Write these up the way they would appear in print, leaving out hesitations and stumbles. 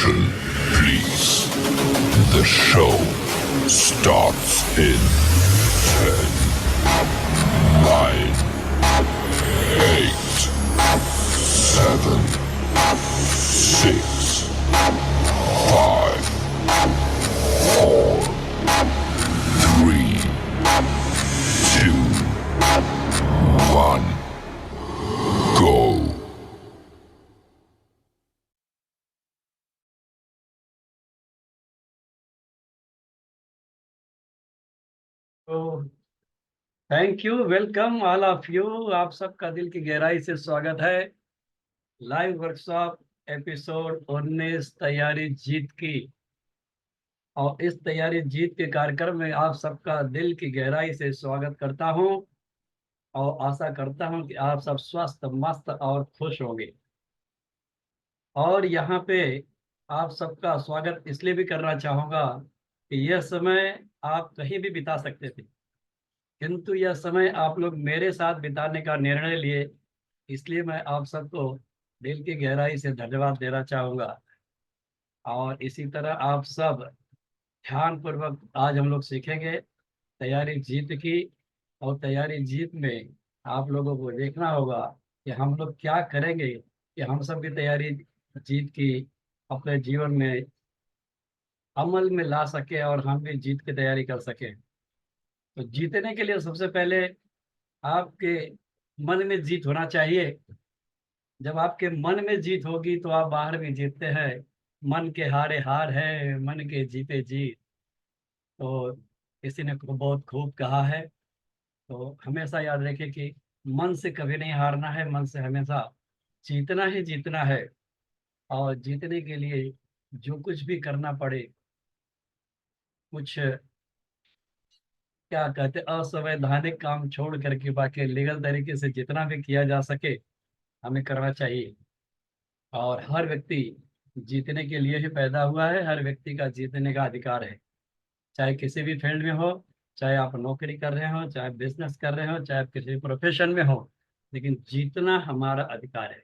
Attention, please. The show starts in 10, 9, 8, 7, 6, 5, 4, 3, 2, 1, go. तो thank you, welcome all of you. आप सबका दिल की गहराई से स्वागत है लाइव वर्कशॉप एपिसोड 19 तैयारी जीत की। और इस तैयारी जीत के कार्यक्रम में आप सबका दिल की गहराई से स्वागत करता हूं और आशा करता हूं कि आप सब स्वस्थ मस्त और खुश होंगे। और यहाँ पे आप सबका स्वागत इसलिए भी करना चाहूँगा कि यह समय आप कहीं भी बिता सकते थे, किंतु यह समय आप लोग मेरे साथ बिताने का निर्णय लिए, इसलिए मैं आप सबको दिल की गहराई से धन्यवाद देना चाहूँगा। और इसी तरह आप सब ध्यान पूर्वक आज हम लोग सीखेंगे तैयारी जीत की। और तैयारी जीत में आप लोगों को देखना होगा कि हम लोग क्या करेंगे कि हम सब की तैयारी जीत की अपने जीवन में अमल में ला सके और हम भी जीत की तैयारी कर सकें। तो जीतने के लिए सबसे पहले आपके मन में जीत होना चाहिए। जब आपके मन में जीत होगी तो आप बाहर भी जीतते हैं। मन के हारे हार है, मन के जीते जीत। तो किसी ने बहुत खूब कहा है। तो हमेशा याद रखें कि मन से कभी नहीं हारना है, मन से हमेशा जीतना ही जीतना है। और जीतने के लिए जो कुछ भी करना पड़े, कुछ क्या कहते असंवैधानिक काम छोड़ करके बाकी लीगल तरीके से जितना भी किया जा सके हमें करना चाहिए। और हर व्यक्ति जीतने के लिए ही पैदा हुआ है, हर व्यक्ति का जीतने का अधिकार है। चाहे किसी भी फील्ड में हो, चाहे आप नौकरी कर रहे हो, चाहे बिजनेस कर रहे हो, चाहे आप किसी प्रोफेशन में हो, लेकिन जीतना हमारा अधिकार है।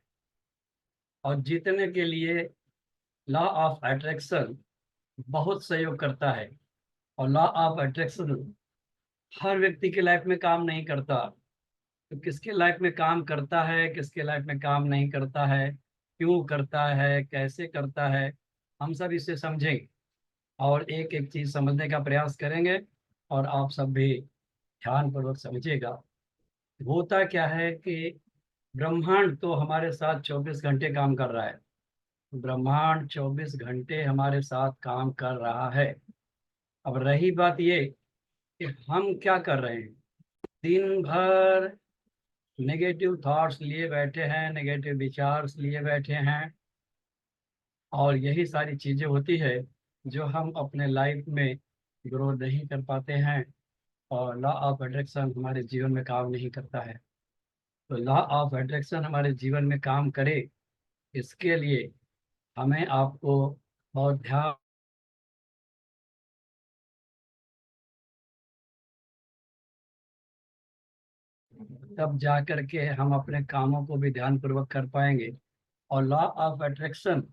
और जीतने के लिए लॉ ऑफ अट्रैक्शन बहुत सहयोग करता है। और लॉ ऑफ अट्रैक्शन हर व्यक्ति की लाइफ में काम नहीं करता। तो किसके लाइफ में काम करता है, किसके लाइफ में काम नहीं करता है, क्यों करता है, कैसे करता है, हम सब इसे समझेंगे और एक एक चीज समझने का प्रयास करेंगे। और आप सब भी ध्यान पूर्वक समझिएगा। होता क्या है कि ब्रह्मांड तो हमारे साथ 24 घंटे काम कर रहा है। ब्रह्मांड 24 घंटे हमारे साथ काम कर रहा है। अब रही बात ये कि हम क्या कर रहे हैं। दिन भर नेगेटिव थॉट्स लिए बैठे हैं, नेगेटिव विचार लिए बैठे हैं। और यही सारी चीजें होती है जो हम अपने लाइफ में ग्रो नहीं कर पाते हैं। और लॉ ऑफ अट्रैक्शन हमारे जीवन में काम नहीं करता है। तो लॉ ऑफ अट्रैक्शन हमारे जीवन में काम करे, इसके लिए हमें आपको बहुत ध्यान तब जा करके हम अपने कामों को भी ध्यान पूर्वक कर पाएंगे। और लॉ ऑफ अट्रैक्शन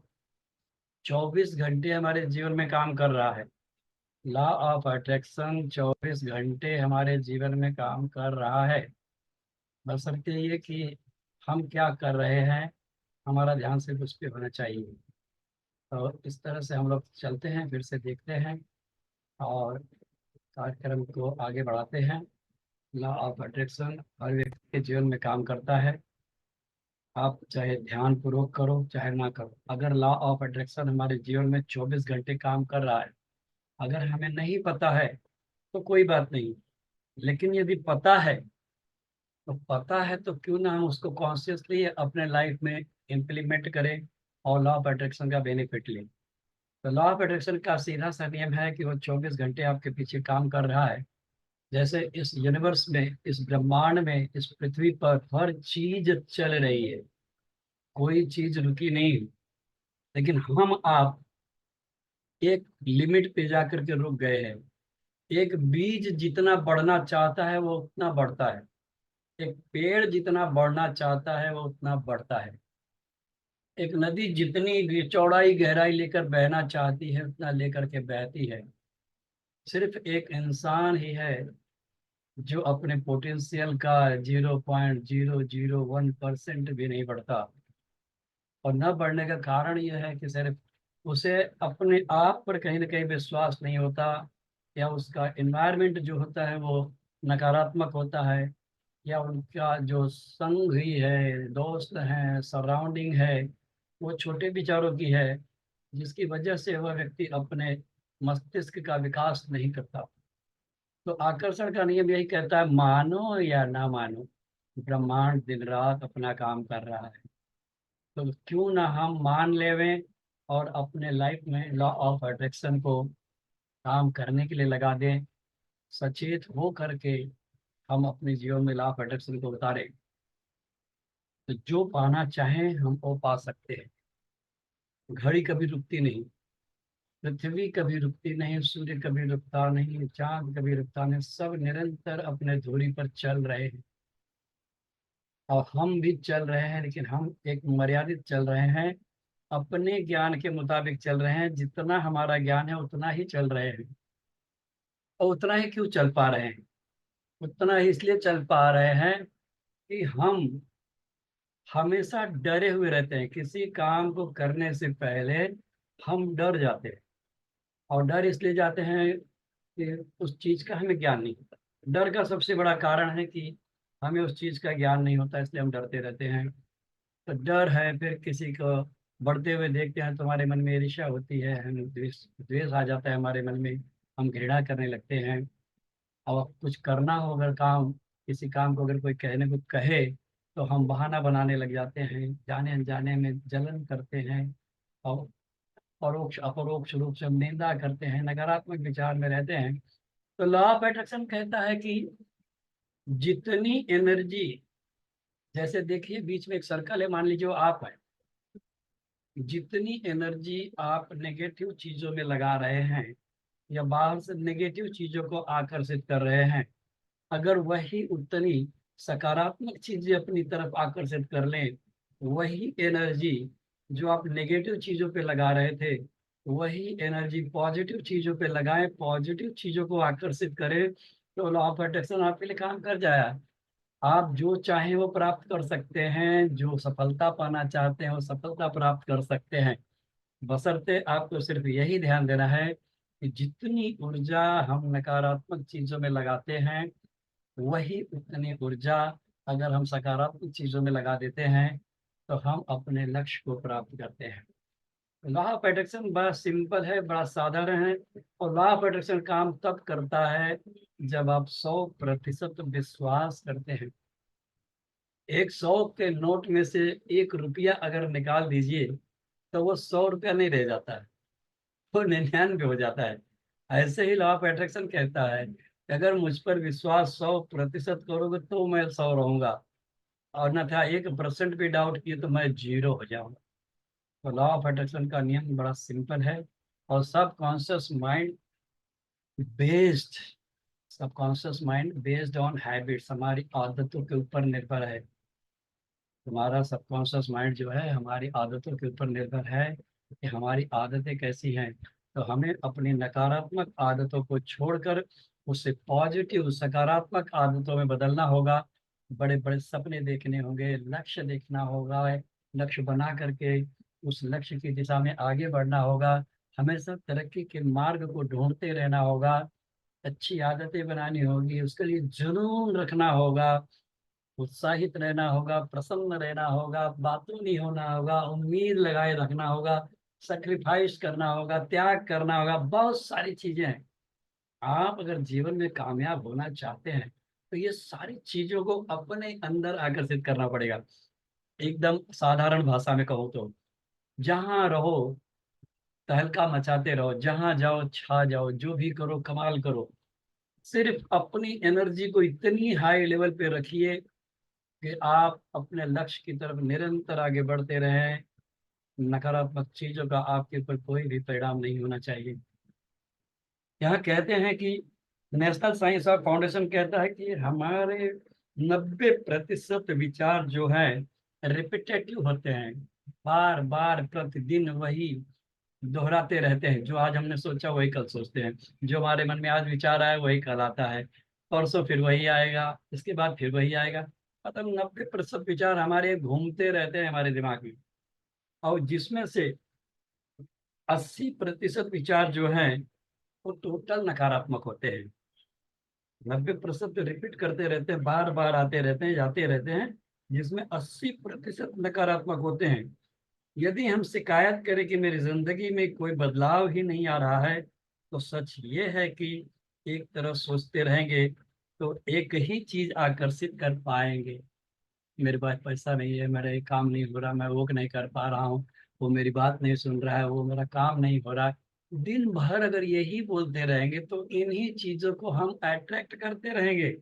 24 घंटे हमारे जीवन में काम कर रहा है। लॉ ऑफ अट्रैक्शन 24 घंटे हमारे जीवन में काम कर रहा है। बशर्ते ये कि हम क्या कर रहे हैं, हमारा ध्यान सिर्फ उस पर होना चाहिए। तो इस तरह से हम लोग चलते हैं, फिर से देखते हैं और कार्यक्रम को आगे बढ़ाते हैं। लॉ ऑफ अट्रैक्शन हर व्यक्ति के जीवन में काम करता है। आप चाहे ध्यान पूर्वक करो चाहे ना करो, अगर लॉ ऑफ अट्रैक्शन हमारे जीवन में 24 घंटे काम कर रहा है, अगर हमें नहीं पता है तो कोई बात नहीं। लेकिन यदि पता है तो पता है तो क्यों ना हम उसको कॉन्शियसली अपने लाइफ में इम्प्लीमेंट करें और लॉ ऑफ अट्रैक्शन का बेनिफिट लें। तो लॉ ऑफ अट्रैक्शन का सीधा सा नियम है कि वो 24 घंटे आपके पीछे काम कर रहा है। जैसे इस यूनिवर्स में, इस ब्रह्मांड में, इस पृथ्वी पर हर चीज चल रही है, कोई चीज रुकी नहीं। लेकिन हम आप एक लिमिट पे जाकर के रुक गए हैं। एक बीज जितना बढ़ना चाहता है वो उतना बढ़ता है, एक पेड़ जितना बढ़ना चाहता है वो उतना बढ़ता है। एक नदी जितनी चौड़ाई गहराई लेकर बहना चाहती है उतना लेकर के बहती है। सिर्फ एक इंसान ही है जो अपने पोटेंशियल का 0.001% भी नहीं बढ़ता। और न बढ़ने का कारण यह है कि सिर्फ उसे अपने आप पर कहीं ना कहीं विश्वास नहीं होता, या उसका एनवायरनमेंट जो होता है वो नकारात्मक होता है, या उनका जो संगी है, दोस्त हैं, सराउंडिंग है, वो छोटे विचारों की है, जिसकी वजह से वह व्यक्ति अपने मस्तिष्क का विकास नहीं करता। तो आकर्षण का नियम यही कहता है, मानो या ना मानो, ब्रह्मांड दिन रात अपना काम कर रहा है। तो क्यों ना हम मान लेवें और अपने लाइफ में लॉ ऑफ अट्रैक्शन को काम करने के लिए लगा दें। सचेत हो करके हम अपने जीवन में लॉ ऑफ अट्रैक्शन को उतारें, तो जो पाना चाहें हम वो पा सकते हैं। घड़ी कभी रुकती नहीं, पृथ्वी कभी रुकती नहीं, सूर्य कभी रुकता नहीं, चांद कभी रुकता नहीं, सब निरंतर अपने धुरी पर चल रहे हैं। और हम भी चल रहे हैं, लेकिन हम एक मर्यादित चल रहे हैं, अपने ज्ञान के मुताबिक चल रहे हैं। जितना हमारा ज्ञान है उतना ही चल रहे हैं। और उतना ही क्यों चल पा रहे हैं? उतना ही इसलिए चल पा रहे हैं कि हम हमेशा डरे हुए रहते हैं। किसी काम को करने से पहले हम डर जाते हैं। और डर इसलिए जाते हैं कि उस चीज का हमें ज्ञान नहीं होता। डर का सबसे बड़ा कारण है कि हमें उस चीज का ज्ञान नहीं होता, इसलिए हम डरते रहते हैं। तो डर है, फिर किसी को बढ़ते हुए देखते हैं तो हमारे मन में ईर्ष्या होती है, हम द्वेष द्वेष आ जाता है हमारे मन में, हम घृणा करने लगते हैं। और कुछ करना हो, अगर काम, किसी काम को अगर कोई कहने को कहे तो हम बहाना बनाने लग जाते हैं, जाने अनजाने में जलन करते हैं। और परोक्ष अपरोक्ष रूप से हम निंदा करते हैं, नकारात्मक विचार में रहते हैं। तो लॉ ऑफ अट्रैक्शन कहता है कि जितनी एनर्जी, जैसे देखिए बीच में एक सर्कल है, मान लीजिए वो आप है, जितनी एनर्जी आप नेगेटिव चीजों में लगा रहे हैं या बाहर से नेगेटिव चीजों को आकर्षित कर रहे हैं, अगर वही उतनी सकारात्मक चीजें अपनी तरफ आकर्षित कर लें, वही एनर्जी जो आप नेगेटिव चीजों पे लगा रहे थे, वही एनर्जी पॉजिटिव चीजों पे लगाएं, पॉजिटिव चीजों को आकर्षित करें, तो लॉ ऑफ अट्रैक्शन आपके लिए काम कर जाए। आप जो चाहें वो प्राप्त कर सकते हैं, जो सफलता पाना चाहते हैं वो सफलता प्राप्त कर सकते हैं। बशर्ते आपको सिर्फ यही ध्यान देना है कि जितनी ऊर्जा हम नकारात्मक चीजों में लगाते हैं, वही उतनी ऊर्जा अगर हम सकारात्मक चीजों में लगा देते हैं तो हम अपने लक्ष्य को प्राप्त करते हैं। लॉ ऑफ अट्रैक्शन बड़ा सिंपल है, बड़ा साधारण है। और लॉ ऑफ अट्रैक्शन काम तब करता है जब आप 100% विश्वास करते हैं। एक 100 के नोट में से 1 रुपया अगर निकाल दीजिए तो वो 100 रुपया नहीं रह जाता है, वो 99 हो जाता है। ऐसे ही लॉ ऑफ अट्रैक्शन कहता है कि अगर मुझ पर विश्वास 100% करोगे तो मैं 100 रहूंगा, और न था 1% भी डाउट किए तो मैं 0 हो जाऊंगा। तो लॉ ऑफ अट्रैक्शन का नियम बड़ा सिंपल है। और based subconscious mind based on habits, हमारी आदतों के ऊपर निर्भर है। हमारा सबकॉन्शियस माइंड जो है हमारी आदतों के ऊपर निर्भर है कि हमारी आदतें कैसी हैं। तो हमें अपनी नकारात्मक आदतों को छोड़कर उसे पॉजिटिव सकारात्मक आदतों में बदलना होगा। बड़े बड़े सपने देखने होंगे, लक्ष्य देखना होगा, लक्ष्य बना करके उस लक्ष्य की दिशा में आगे बढ़ना होगा। हमेशा तरक्की के मार्ग को ढूंढते रहना होगा। अच्छी आदतें बनानी होगी, उसके लिए जुनून रखना होगा, उत्साहित रहना होगा, प्रसन्न रहना होगा, बातूनी नहीं होना होगा, उम्मीद लगाए रखना होगा, सैक्रिफाइस करना होगा, त्याग करना होगा, बहुत सारी चीजें हैं। आप अगर जीवन में कामयाब होना चाहते हैं तो ये सारी चीजों को अपने अंदर आकर्षित करना पड़ेगा। एकदम साधारण भाषा में कहो तो जहां रहो तहलका मचाते रहो, जहां जाओ छा जाओ, जो भी करो कमाल करो। सिर्फ अपनी एनर्जी को इतनी हाई लेवल पे रखिए कि आप अपने लक्ष्य की तरफ निरंतर आगे बढ़ते रहें। नकारात्मक चीजों का आपके ऊपर कोई भी परिणाम नहीं होना चाहिए। यहाँ कहते हैं कि नेशनल साइंस ऑफ फाउंडेशन कहता है कि हमारे 90% विचार जो है रिपीटेटिव होते हैं, बार बार प्रतिदिन वही दोहराते रहते हैं। जो आज हमने सोचा वही कल सोचते हैं, जो हमारे मन में आज विचार आया वही कल आता है, परसों फिर वही आएगा, इसके बाद फिर वही आएगा। मतलब 90% विचार हमारे घूमते रहते हैं हमारे दिमाग में, और जिसमें से 80% विचार जो हैं वो टोटल नकारात्मक होते हैं। 90% तो रिपीट करते रहते हैं, बार बार आते रहते हैं, जाते रहते हैं, जिसमें 80% नकारात्मक होते हैं। यदि हम शिकायत करें कि मेरी जिंदगी में कोई बदलाव ही नहीं आ रहा है, तो सच ये है कि एक तरफ सोचते रहेंगे तो एक ही चीज आकर्षित कर पाएंगे। मेरे पास पैसा नहीं है, मेरा ये काम नहीं हो रहा, मैं वो नहीं कर पा रहा हूँ, वो मेरी बात नहीं सुन रहा है, वो मेरा काम नहीं हो रहा है। दिन भर अगर यही बोलते रहेंगे तो इन्हीं चीजों को हम अट्रैक्ट करते रहेंगे,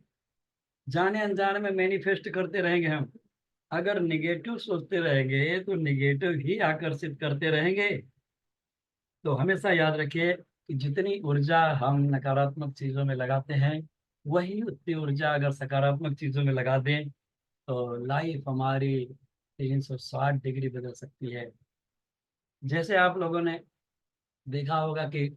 जाने अनजाने में मैनिफेस्ट करते रहेंगे हम। अगर निगेटिव सोचते रहेंगे तो निगेटिव ही आकर्षित करते रहेंगे। तो हमेशा याद रखिए कि जितनी ऊर्जा हम नकारात्मक चीजों में लगाते हैं, वही उतनी ऊर्जा अगर सकारात्मक चीजों में लगा दें तो लाइफ हमारी 360 डिग्री बदल सकती है। जैसे आप लोगों ने देखा होगा कि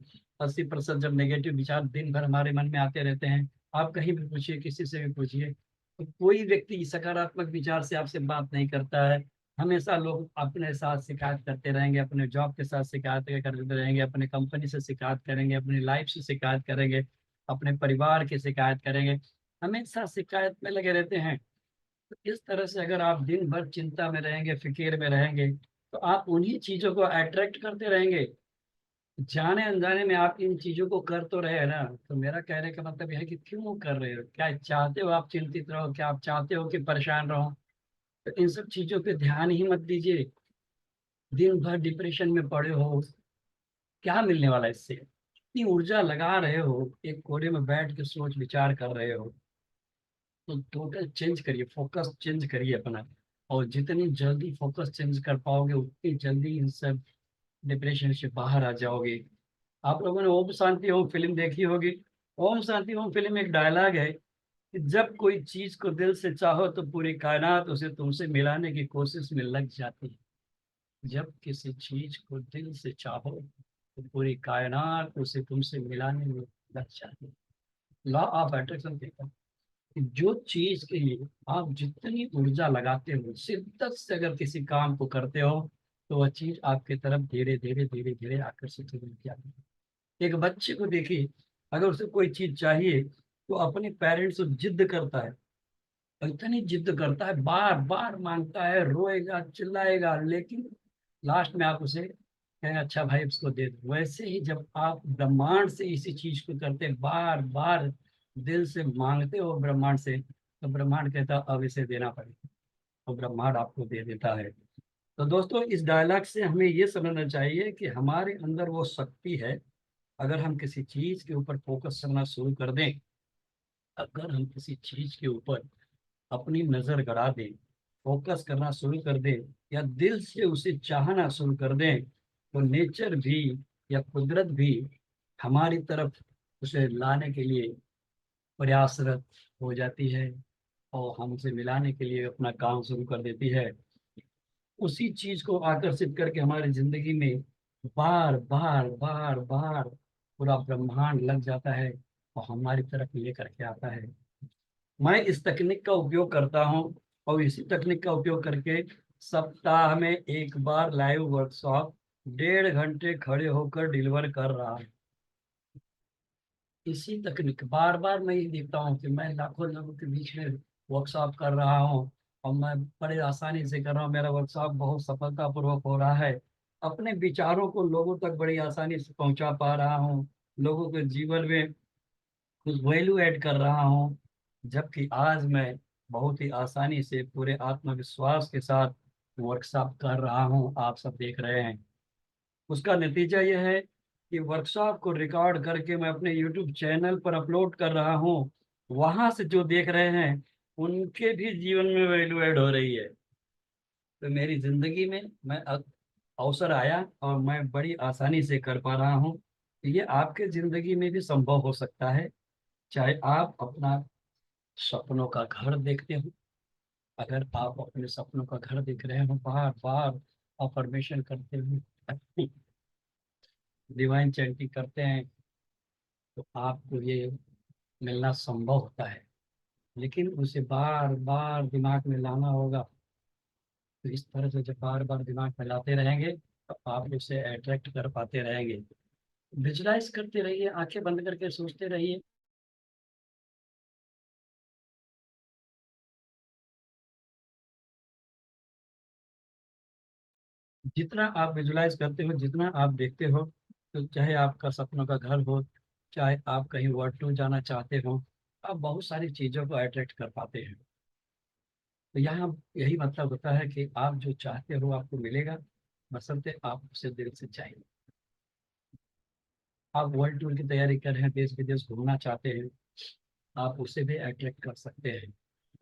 80% जब नेगेटिव विचार दिन भर हमारे मन में आते रहते हैं, आप कहीं भी पूछिए, किसी से भी पूछिए, तो कोई व्यक्ति सकारात्मक विचार से आपसे बात नहीं करता है। हमेशा लोग अपने साथ शिकायत करते रहेंगे, अपने जॉब के साथ शिकायत करते रहेंगे, अपने कंपनी से शिकायत करेंगे, अपनी लाइफ से शिकायत करेंगे, अपने परिवार की शिकायत करेंगे, हमेशा शिकायत में लगे रहते हैं। तो इस तरह से अगर आप दिन भर चिंता में रहेंगे, फिक्र में रहेंगे, तो आप उन्हीं चीजों को अट्रैक्ट करते रहेंगे। जाने अनजाने में आप इन चीजों को कर तो रहे हैं ना। तो मेरा कहने का मतलब यह है कि क्यों कर रहे हो, क्या चाहते हो आप चिंतित रहो, क्या आप चाहते हो कि परेशान रहो? तो इन सब चीजों पे ध्यान ही मत दीजिए। दिन भर डिप्रेशन में पड़े हो, क्या मिलने वाला है इससे? इतनी ऊर्जा लगा रहे हो, एक कोने में बैठ के सोच विचार कर रहे हो, तो टोटल चेंज करिए, फोकस चेंज करिए अपना। और जितनी जल्दी फोकस चेंज कर पाओगे उतनी जल्दी इन सब डिप्रेशन से बाहर आ जाओगे। आप लोगों ने ओम शांति ओम फिल्म देखी होगी। ओम शांति ओम फिल्म में एक डायलॉग है कि जब कोई चीज को दिल से चाहो तो पूरी कायनात उसे तुमसे मिलाने की कोशिश में लग जाती है। जब किसी चीज को दिल से चाहो तो पूरी कायनात उसे तुमसे मिलाने में लग जाती है। लॉ ऑफ अट्रैक्शन कहता है कि जो चीज के लिए आप जितनी ऊर्जा लगाते हो, शिद्दत से अगर किसी काम को करते हो, तो वह चीज आपकी तरफ धीरे धीरे धीरे धीरे आकर्षित होती जाती है। एक बच्चे को देखिए, अगर उसे कोई चीज चाहिए तो अपने पेरेंट्स से जिद करता है, और इतनी जिद करता है, बार बार मांगता है, रोएगा चिल्लाएगा, लेकिन लास्ट में आप उसे कहें अच्छा भाई उसको दे दो। वैसे ही जब आप ब्रह्मांड से इसी चीज को करते, बार बार दिल से मांगते हो ब्रह्मांड से, तो ब्रह्मांड कहता अब इसे देना पड़ेगा, तो ब्रह्मांड आपको दे देता है। तो दोस्तों, इस डायलॉग से हमें ये समझना चाहिए कि हमारे अंदर वो शक्ति है। अगर हम किसी चीज के ऊपर फोकस करना शुरू कर दें, अगर हम किसी चीज के ऊपर अपनी नजर गड़ा दें, फोकस करना शुरू कर दें, या दिल से उसे चाहना शुरू कर दें, तो नेचर भी या कुदरत भी हमारी तरफ उसे लाने के लिए प्रयासरत हो जाती है, और हमसे मिलाने के लिए अपना काम शुरू कर देती है। उसी चीज को आकर्षित करके हमारी जिंदगी में बार बार बार बार पूरा ब्रह्मांड लग जाता है और हमारी तरफ लेकर के आता है। मैं इस तकनीक का उपयोग करता हूँ, और इसी तकनीक का उपयोग करके सप्ताह में एक बार लाइव वर्कशॉप 1.5 घंटे खड़े होकर डिलीवर कर रहा हूँ। इसी तकनीक बार बार मैं ये देखता हूँ कि मैं लाखों लोगों के बीच में वर्कशॉप कर रहा हूँ, और मैं बड़े आसानी से कर रहा हूँ, मेरा वर्कशॉप बहुत सफलतापूर्वक हो रहा है। अपने विचारों को लोगों तक बड़ी आसानी से पहुंचा पा रहा हूँ, लोगों के जीवन में कुछ वैल्यू ऐड कर रहा हूँ। जबकि आज मैं बहुत ही आसानी से पूरे आत्मविश्वास के साथ वर्कशॉप कर रहा हूँ, आप सब देख रहे हैं। उसका नतीजा यह है कि वर्कशॉप को रिकॉर्ड करके मैं अपने यूट्यूब चैनल पर अपलोड कर रहा हूँ। वहां से जो देख रहे हैं उनके भी जीवन में वैल्यू ऐड हो रही है। तो मेरी जिंदगी में अवसर आया और मैं बड़ी आसानी से कर पा रहा हूँ। ये आपके जिंदगी में भी संभव हो सकता है। चाहे आप अपना सपनों का घर देखते हो, अगर आप अपने सपनों का घर देख रहे हो बार बार, अफर्मेशन करते हुए डिवाइन चैंटिंग करते हैं तो आपको ये मिलना संभव होता है। लेकिन उसे बार बार दिमाग में लाना होगा। तो इस तरह से जब बार बार दिमाग में लाते रहेंगे तो आप उसे अट्रैक्ट कर पाते रहेंगे। विजुलाइज करते रहिए, आंखें बंद करके सोचते रहिए। जितना आप विजुलाइज करते हो, जितना आप देखते हो, तो चाहे आपका सपनों का घर हो, चाहे आप कहीं वर्ल्ड टूर जाना चाहते हो, आप बहुत सारी चीज़ों को अट्रैक्ट कर पाते हैं। तो यहाँ यही मतलब होता है कि आप जो चाहते हो आपको मिलेगा, बशर्ते आप उसे दिल से चाहिए। आप वर्ल्ड टूर की तैयारी कर रहे हैं, देश विदेश घूमना चाहते हैं, आप उसे भी अट्रैक्ट कर सकते हैं।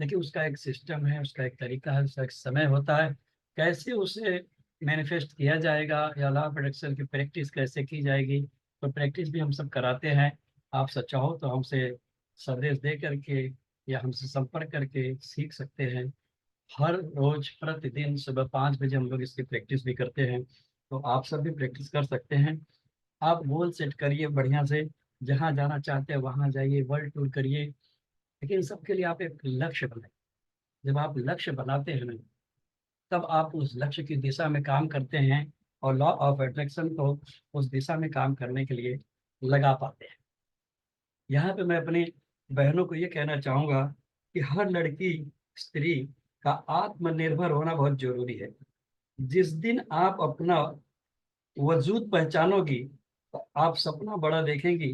लेकिन उसका एक सिस्टम है, उसका एक तरीका है, उसका एक समय होता है। कैसे उसे मैनिफेस्ट किया जाएगा या लॉ ऑफ अट्रैक्शन की प्रैक्टिस कैसे की जाएगी, तो प्रैक्टिस भी हम सब कराते हैं। आप सच्चा हो तो हमसे संदेश दे करके या हमसे संपर्क करके सीख सकते हैं। हर रोज प्रतिदिन सुबह 5 बजे हम लोग इसकी प्रैक्टिस भी करते हैं, तो आप सब भी प्रैक्टिस कर सकते हैं। आप गोल सेट करिए बढ़िया से, जहाँ जाना चाहते हैं वहाँ जाइए, वर्ल्ड टूर करिए। लेकिन सबके लिए आप एक लक्ष्य बनाए। जब आप लक्ष्य बनाते हैं ना, तब आप उस लक्ष्य की दिशा में काम करते हैं और लॉ ऑफ अट्रैक्शन को उस दिशा में काम करने के लिए लगा पाते हैं। यहाँ पे मैं अपनी बहनों को ये कहना चाहूँगा कि हर लड़की, स्त्री का आत्मनिर्भर होना बहुत जरूरी है। जिस दिन आप अपना वजूद पहचानोगी तो आप सपना बड़ा देखेंगी,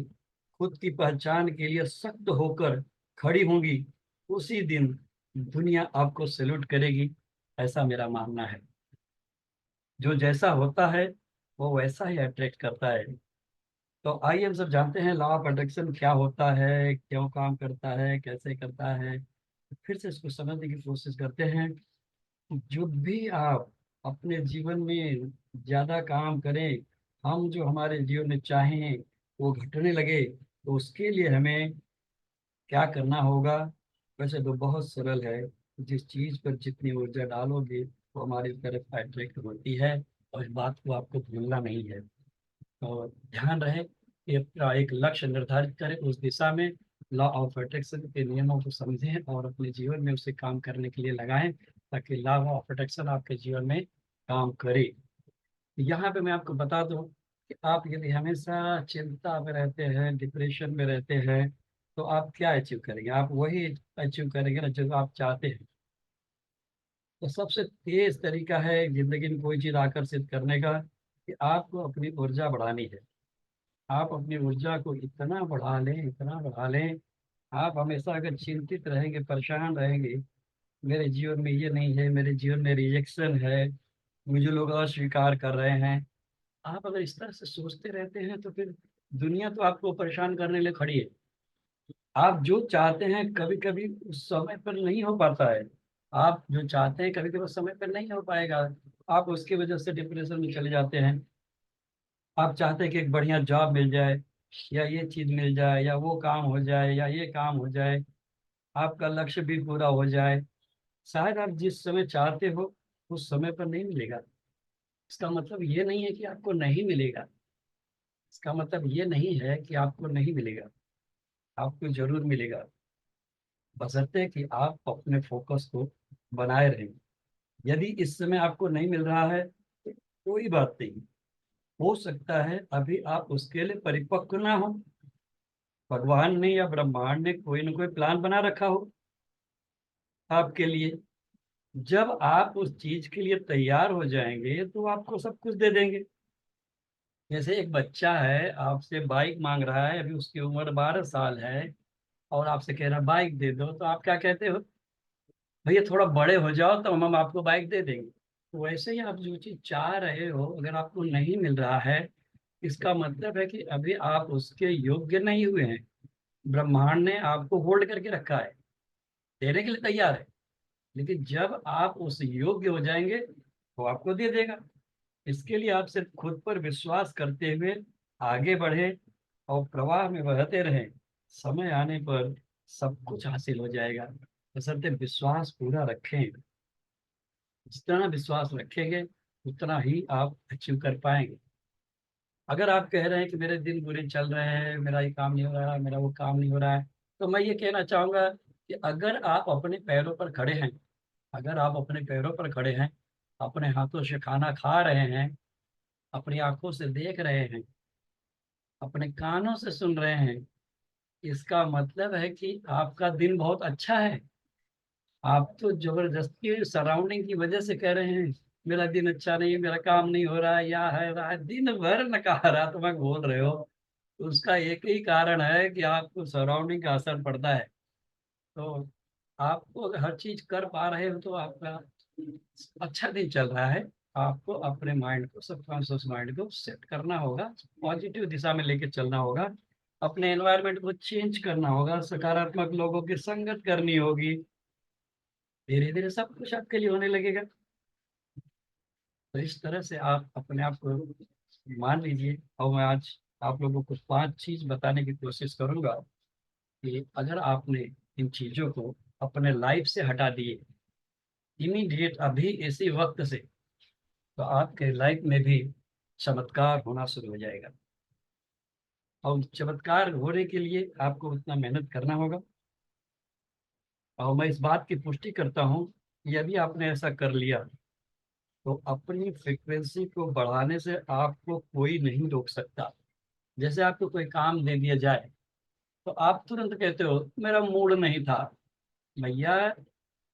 खुद की पहचान के लिए सख्त होकर खड़ी होंगी, उसी दिन दुनिया आपको सैल्यूट करेगी। ऐसा मेरा मानना है। जो जैसा होता है वो वैसा ही अट्रैक्ट करता है। तो आइए हम सब जानते हैं लॉ ऑफ अट्रैक्शन क्या होता है, क्यों काम करता है, कैसे करता है। फिर से इसको समझने की कोशिश करते हैं। जो भी आप अपने जीवन में ज्यादा काम करें, हम जो हमारे जीवन में चाहें वो घटने लगे, तो उसके लिए हमें क्या करना होगा। वैसे तो बहुत सरल है। जिस चीज पर जितनी ऊर्जा डालोगे वो हमारी तरफ अट्रैक्ट होती है, और इस बात को आपको भूलना नहीं है। तो ध्यान रहे कि अपना एक लक्ष्य निर्धारित करें, उस दिशा में लॉ ऑफ अट्रैक्शन के नियमों को समझें और अपने जीवन में उसे काम करने के लिए लगाएं, ताकि लॉ ऑफ अट्रैक्शन आपके जीवन में काम करे। यहाँ पे मैं आपको बता दूं कि आप यदि हमेशा चिंता में रहते हैं, डिप्रेशन में रहते हैं, तो आप क्या अचीव करेंगे? आप वही अचीव करेंगे ना जो आप चाहते हैं। तो सबसे तेज तरीका है जिंदगी में कोई चीज आकर्षित करने का, कि आपको अपनी ऊर्जा बढ़ानी है। आप अपनी ऊर्जा को इतना बढ़ा लें, इतना बढ़ा लें। आप हमेशा अगर चिंतित रहेंगे, परेशान रहेंगे, मेरे जीवन में ये नहीं है, मेरे जीवन में रिजेक्शन है, मुझे लोग अस्वीकार कर रहे हैं, आप अगर इस तरह से सोचते रहते हैं तो फिर दुनिया तो आपको परेशान करने के लिए खड़ी है। आप जो चाहते हैं कभी कभी उस समय पर नहीं हो पाता है। आप जो चाहते हैं कभी कभी उस समय पर नहीं हो पाएगा। आप उसकी वजह से डिप्रेशन में चले जाते हैं। आप चाहते हैं कि एक बढ़िया जॉब मिल जाए, या ये चीज मिल जाए, या वो काम हो जाए, या ये काम हो जाए, आपका लक्ष्य भी पूरा हो जाए। शायद आप जिस समय चाहते हो उस समय पर नहीं मिलेगा। इसका मतलब ये नहीं है कि आपको नहीं मिलेगा। इसका मतलब ये नहीं है कि आपको नहीं मिलेगा, आपको जरूर मिलेगा। बशर्ते कि आप अपने फोकस को बनाए रहें। यदि इस समय आपको नहीं मिल रहा है तो कोई बात नहीं, हो सकता है अभी आप उसके लिए परिपक्व ना हो। भगवान ने या ब्रह्मांड ने कोई ना कोई प्लान बना रखा हो आपके लिए। जब आप उस चीज के लिए तैयार हो जाएंगे तो आपको सब कुछ दे देंगे। जैसे एक बच्चा है, आपसे बाइक मांग रहा है, अभी उसकी उम्र 12 साल है, और आपसे कह रहा है बाइक दे दो, तो आप क्या कहते हो? भैया थोड़ा बड़े हो जाओ तो हम आपको बाइक दे देंगे। तो वैसे ही आप जो चीज चाह रहे हो अगर आपको नहीं मिल रहा है, इसका मतलब है कि अभी आप उसके योग्य नहीं हुए हैं। ब्रह्मांड ने आपको होल्ड करके रखा है, देने के लिए तैयार है। लेकिन जब आप उस योग्य हो जाएंगे तो आपको दे देगा। इसके लिए आप सिर्फ खुद पर विश्वास करते हुए आगे बढ़े और प्रवाह में बहते रहें। समय आने पर सब कुछ हासिल हो जाएगा। बशर्ते विश्वास पूरा रखें। जितना विश्वास रखेंगे उतना ही आप अचीव कर पाएंगे। अगर आप कह रहे हैं कि मेरे दिन बुरे चल रहे हैं, मेरा ये काम नहीं हो रहा है, मेरा वो काम नहीं हो रहा है, तो मैं ये कहना चाहूंगा कि अगर आप अपने पैरों पर खड़े हैं, अगर आप अपने पैरों पर खड़े हैं, अपने हाथों से खाना खा रहे हैं, अपनी आंखों से देख रहे हैं, अपने कानों से सुन रहे हैं, इसका मतलब है कि आपका दिन बहुत अच्छा है। आप तो जबरदस्ती सराउंडिंग की वजह से कह रहे हैं मेरा दिन अच्छा नहीं है, मेरा काम नहीं हो रहा है, या है रहा है, दिन भर नकारात्मक बोल रहे हो। तो उसका एक ही कारण है कि आपको सराउंडिंग का असर पड़ता है। तो आपको अगर हर चीज कर पा रहे हो तो आपका अच्छा दिन चल रहा है। आपको अपने माइंड को, सबकॉन्शियस माइंड को सेट करना होगा, पॉजिटिव दिशा में लेके चलना होगा, अपने एनवायरनमेंट को चेंज करना होगा, सकारात्मक लोगों की संगत करनी होगी। धीरे धीरे सब कुछ आपके लिए होने लगेगा। तो इस तरह से आप अपने आप को मान लीजिए। और मैं आज आप लोगों को 5 चीज बताने की कोशिश करूंगा कि अगर आपने इन चीजों को अपने लाइफ से हटा दिए इमीडिएट अभी इसी वक्त से, तो आपके लाइफ में भी चमत्कार होना शुरू हो जाएगा। और चमत्कार होने के लिए आपको उतना मेहनत करना होगा। और मैं इस बात की पुष्टि करता हूँ, यदि आपने ऐसा कर लिया तो अपनी फ्रिक्वेंसी को बढ़ाने से आपको कोई नहीं रोक सकता। जैसे आपको कोई काम दे दिया जाए तो आप तुरंत कहते हो मेरा मूड नहीं था। भैया,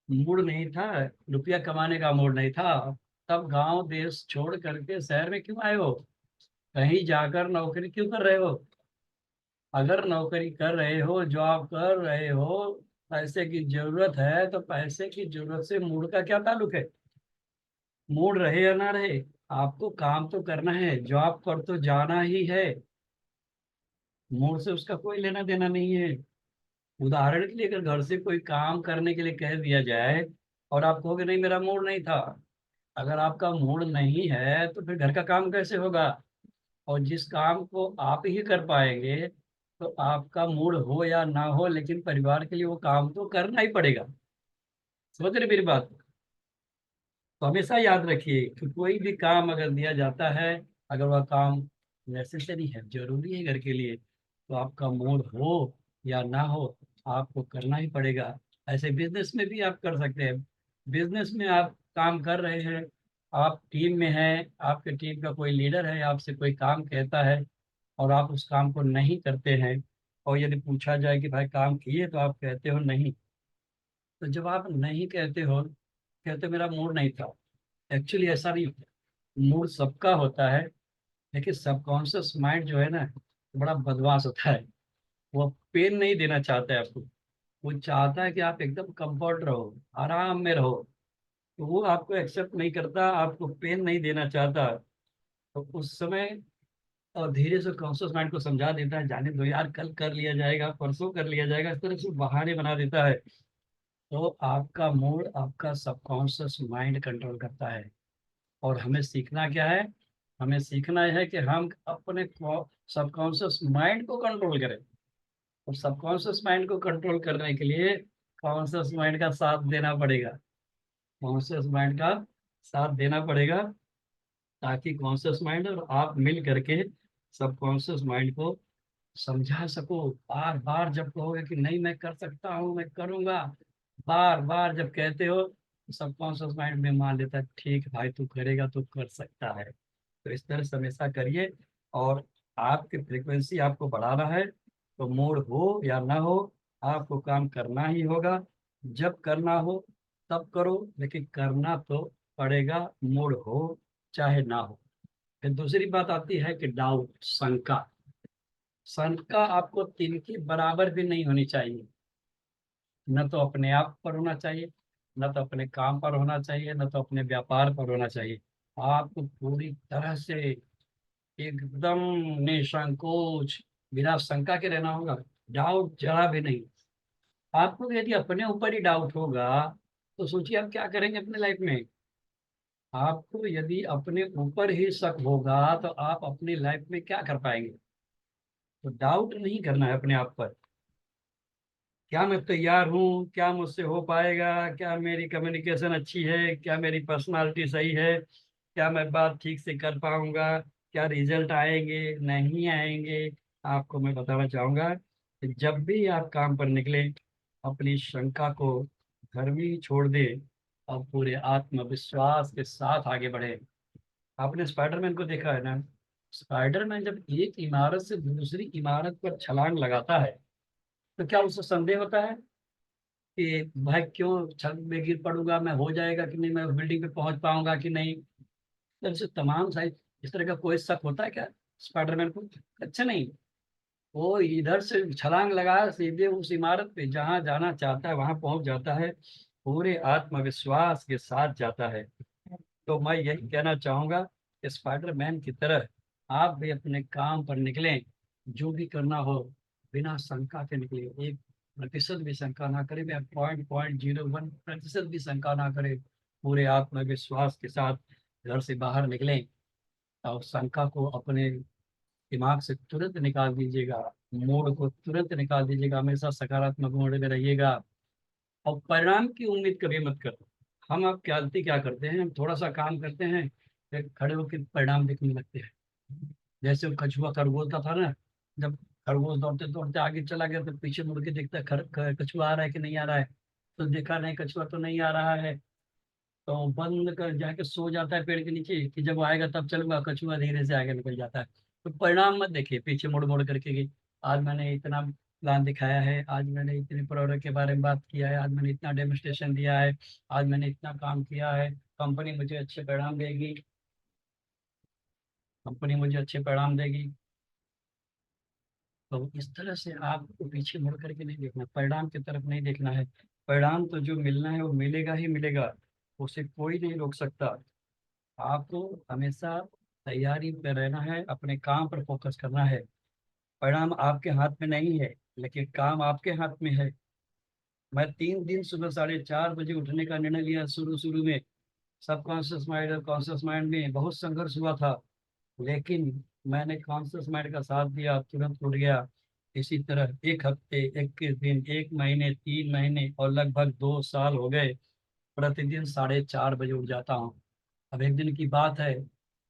मूड नहीं था, रुपया कमाने का मूड नहीं था, तब गांव देश छोड़ करके शहर में क्यों आए हो? कहीं जाकर नौकरी क्यों कर रहे हो? अगर नौकरी कर रहे हो, जॉब कर रहे हो, पैसे की जरूरत है, तो पैसे की जरूरत से मूड का क्या ताल्लुक है? मूड रहे या ना रहे, आपको काम तो करना है, जॉब पर तो जाना ही है। मूड से उसका कोई लेना देना नहीं है। उदाहरण के लिए अगर घर से कोई काम करने के लिए कह दिया जाए और आप कहोगे नहीं मेरा मूड नहीं था, अगर आपका मूड नहीं है तो फिर घर का काम कैसे होगा? और जिस काम को आप ही कर पाएंगे, तो आपका मूड हो या ना हो, लेकिन परिवार के लिए वो काम तो करना ही पड़ेगा। समझ रहे मेरी बात? तो हमेशा याद रखिए कि कोई भी काम अगर दिया जाता है, अगर वह काम नेसेसरी है, जरूरी है घर के लिए, तो आपका मूड हो या ना हो, आपको करना ही पड़ेगा। ऐसे बिजनेस में भी आप कर सकते हैं। बिजनेस में आप काम कर रहे हैं, आप टीम में हैं, आपके टीम का कोई लीडर है, आपसे कोई काम कहता है और आप उस काम को नहीं करते हैं, और यदि पूछा जाए कि भाई काम किए, तो आप कहते हो नहीं। तो जब आप नहीं कहते हो, कहते मेरा मूड नहीं था, एक्चुअली ऐसा नहीं होता। मूड सबका होता है, लेकिन सबकॉन्शियस माइंड जो है ना, बड़ा बदमाश होता है। वो पेन नहीं देना चाहता है आपको। वो चाहता है कि आप एकदम कंफर्ट रहो, आराम में रहो। तो वो आपको एक्सेप्ट नहीं करता, आपको पेन नहीं देना चाहता। तो उस समय और धीरे से कॉन्शियस माइंड को समझा देता है, जाने दो यार, कल कर लिया जाएगा, परसों कर लिया जाएगा, इस तरह से बहाने बना देता है। तो आपका मूड आपका सबकॉन्शियस माइंड कंट्रोल करता है। और हमें सीखना क्या है? हमें सीखना है कि हम अपने सबकॉन्शियस माइंड को कंट्रोल करें। और सबकॉन्शियस माइंड को कंट्रोल करने के लिए कॉन्शियस माइंड का साथ देना पड़ेगा। कॉन्शियस माइंड का साथ देना पड़ेगा, ताकि कॉन्शियस माइंड और आप मिल करके सबकॉन्शियस माइंड को समझा सको। बार बार जब कहोगे कि नहीं मैं कर सकता हूँ, मैं करूँगा, बार बार जब कहते हो, सबकॉन्शियस माइंड में मान लेता है ठीक भाई, तू करेगा तो कर सकता है। तो इस तरह से हमेशा करिए। और आपकी फ्रिक्वेंसी आपको बढ़ाना है, तो मूड हो या ना हो, आपको काम करना ही होगा। जब करना हो तब करो, लेकिन करना तो पड़ेगा, मूड हो चाहे ना हो। फिर दूसरी बात आती है कि डाउट, शंका। शंका आपको तीन की बराबर भी नहीं होनी चाहिए। न तो अपने आप पर होना चाहिए, न तो अपने काम पर होना चाहिए, न तो अपने व्यापार पर होना चाहिए। आपको पूरी तरह से एकदम निसंकोच, बिना शंका के रहना होगा। डाउट जरा भी नहीं। आपको यदि अपने ऊपर ही डाउट होगा, तो सोचिए आप क्या करेंगे अपने लाइफ में। आपको यदि अपने ऊपर ही शक होगा, तो आप अपनी लाइफ में क्या कर पाएंगे? तो डाउट नहीं करना है अपने आप पर। क्या मैं तैयार हूँ? क्या मुझसे हो पाएगा? क्या मेरी कम्युनिकेशन अच्छी है? क्या मेरी पर्सनालिटी सही है? क्या मैं बात ठीक से कर पाऊंगा, क्या रिजल्ट आएंगे नहीं आएंगे। आपको मैं बताना चाहूंगा कि जब भी आप काम पर निकले, अपनी शंका को घर में ही छोड़ दे और पूरे आत्मविश्वास के साथ आगे बढ़े। आपने स्पाइडरमैन को देखा है ना। स्पाइडरमैन जब एक इमारत से दूसरी इमारत पर छलांग लगाता है, तो क्या उसे संदेह होता है कि भाई क्यों छत में गिर पड़ूंगा, मैं हो जाएगा कि नहीं, मैं बिल्डिंग पे पहुंच पाऊंगा कि नहीं। तो ऐसे तमाम सारी इस तरह का कोई शक होता है क्या स्पाइडरमैन को? अच्छा नहीं। वो इधर से छलांग लगा सीधे उस इमारत पे जहां जाना चाहता है वहां पहुंच जाता है, पूरे आत्मविश्वास के साथ जाता है। तो मैं यही कहना चाहूंगा कि स्पाइडरमैन की तरह आप भी अपने काम पर निकलें। जो भी करना हो बिना शंका के निकले, 1% भी शंका ना करें, या 0.01% भी शंका ना करें। पूरे आत्मविश्वास के साथ घर से बाहर निकलें और शंका को अपने दिमाग से तुरंत निकाल दीजिएगा। मूड को तुरंत निकाल दीजिएगा, हमेशा सकारात्मक मूड में रहिएगा। और परिणाम की उम्मीद कभी मत करो। हम आप क्या करते हैं, हम थोड़ा सा काम करते हैं, फिर खड़े होकर परिणाम देखने लगते हैं। जैसे वो कछुआ खरगोश का था ना। जब खरगोश दौड़ते दौड़ते आगे चला गया तो पीछे मुड़ के देखता है कछुआ आ रहा है कि नहीं आ रहा है। तो देखा नहीं, कछुआ तो नहीं आ रहा है। तो बंद कर जाके सो जाता है पेड़ के नीचे कि जब वो आएगा तब चलूंगा, कछुआ धीरे से आगे निकल जाता है। तो परिणाम मत देखिए पीछे मुड़ मुड़ करके कि आज मैंने इतना प्लान दिखाया है, आज मैंने इतने प्रोडक्ट के बारे में बात किया है, आज मैंने इतना डेमोस्ट्रेशन दिया है, आज मैंने इतना काम किया है, कंपनी मुझे अच्छे परिणाम देगी, कंपनी मुझे अच्छे परिणाम देगी। तो इस तरह से आपको पीछे मुड़ करके नहीं देखना, परिणाम की तरफ नहीं देखना है। परिणाम तो जो मिलना है वो मिलेगा ही मिलेगा, उसे कोई नहीं रोक सकता। आपको हमेशा तैयारी पर रहना है, अपने काम पर फोकस करना है। परिणाम आपके हाथ में नहीं है, लेकिन काम आपके हाथ में है। मैं 3 दिन सुबह 4:30 बजे उठने का निर्णय लिया। शुरू शुरू में सबकॉन्शियस माइंड और कॉन्शियस माइंड में बहुत संघर्ष हुआ था, लेकिन मैंने कॉन्शियस माइंड का साथ दिया, तुरंत उठ गया। इसी तरह 1 हफ्ते, 21 दिन, 1 महीने, 3 महीने और लगभग 2 साल हो गए। प्रतिदिन 4:30 बजे उठ जाता हूँ। अब एक दिन की बात है,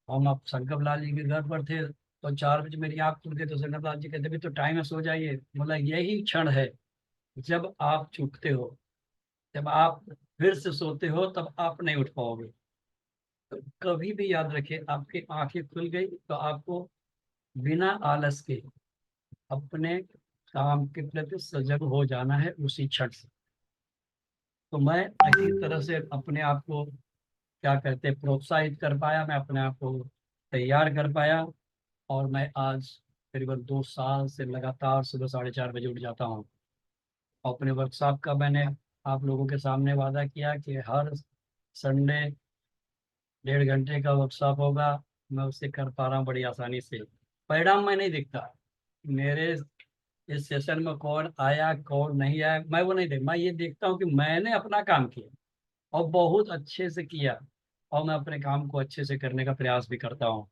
हम अब शंकर लाल जी के घर पर थे, तो 4 बजे मेरी आँख खुल गई। तो शंकर लाल जी कहते भी तो टाइम है, सो जाइए। बोला यही क्षण है जब आप चूकते हो, जब आप फिर से सोते हो तब आप नहीं उठ पाओगे। तो कभी भी याद रखिए, आपकी आंखें खुल गई तो आपको बिना आलस के अपने काम के प्रति सजग हो जाना है उसी क्षण से। तो मैं इसी तरह से अपने आप को क्या कहते हैं प्रोत्साहित कर पाया, मैं अपने आप को तैयार कर पाया। और मैं आज करीबन 2 साल से लगातार सुबह 4:30 बजे उठ जाता हूँ। अपने वर्कशॉप का मैंने आप लोगों के सामने वादा किया कि हर संडे 1.5 घंटे का वर्कशॉप होगा। मैं उसे कर पा रहा हूँ बड़ी आसानी से। परिणाम मैं नहीं देखता मेरे इस सेशन में कौन आया कौन नहीं आया, मैं वो नहीं देख, मैं ये देखता हूँ कि मैंने अपना काम किया और बहुत अच्छे से किया, और मैं अपने काम को अच्छे से करने का प्रयास भी करता हूँ।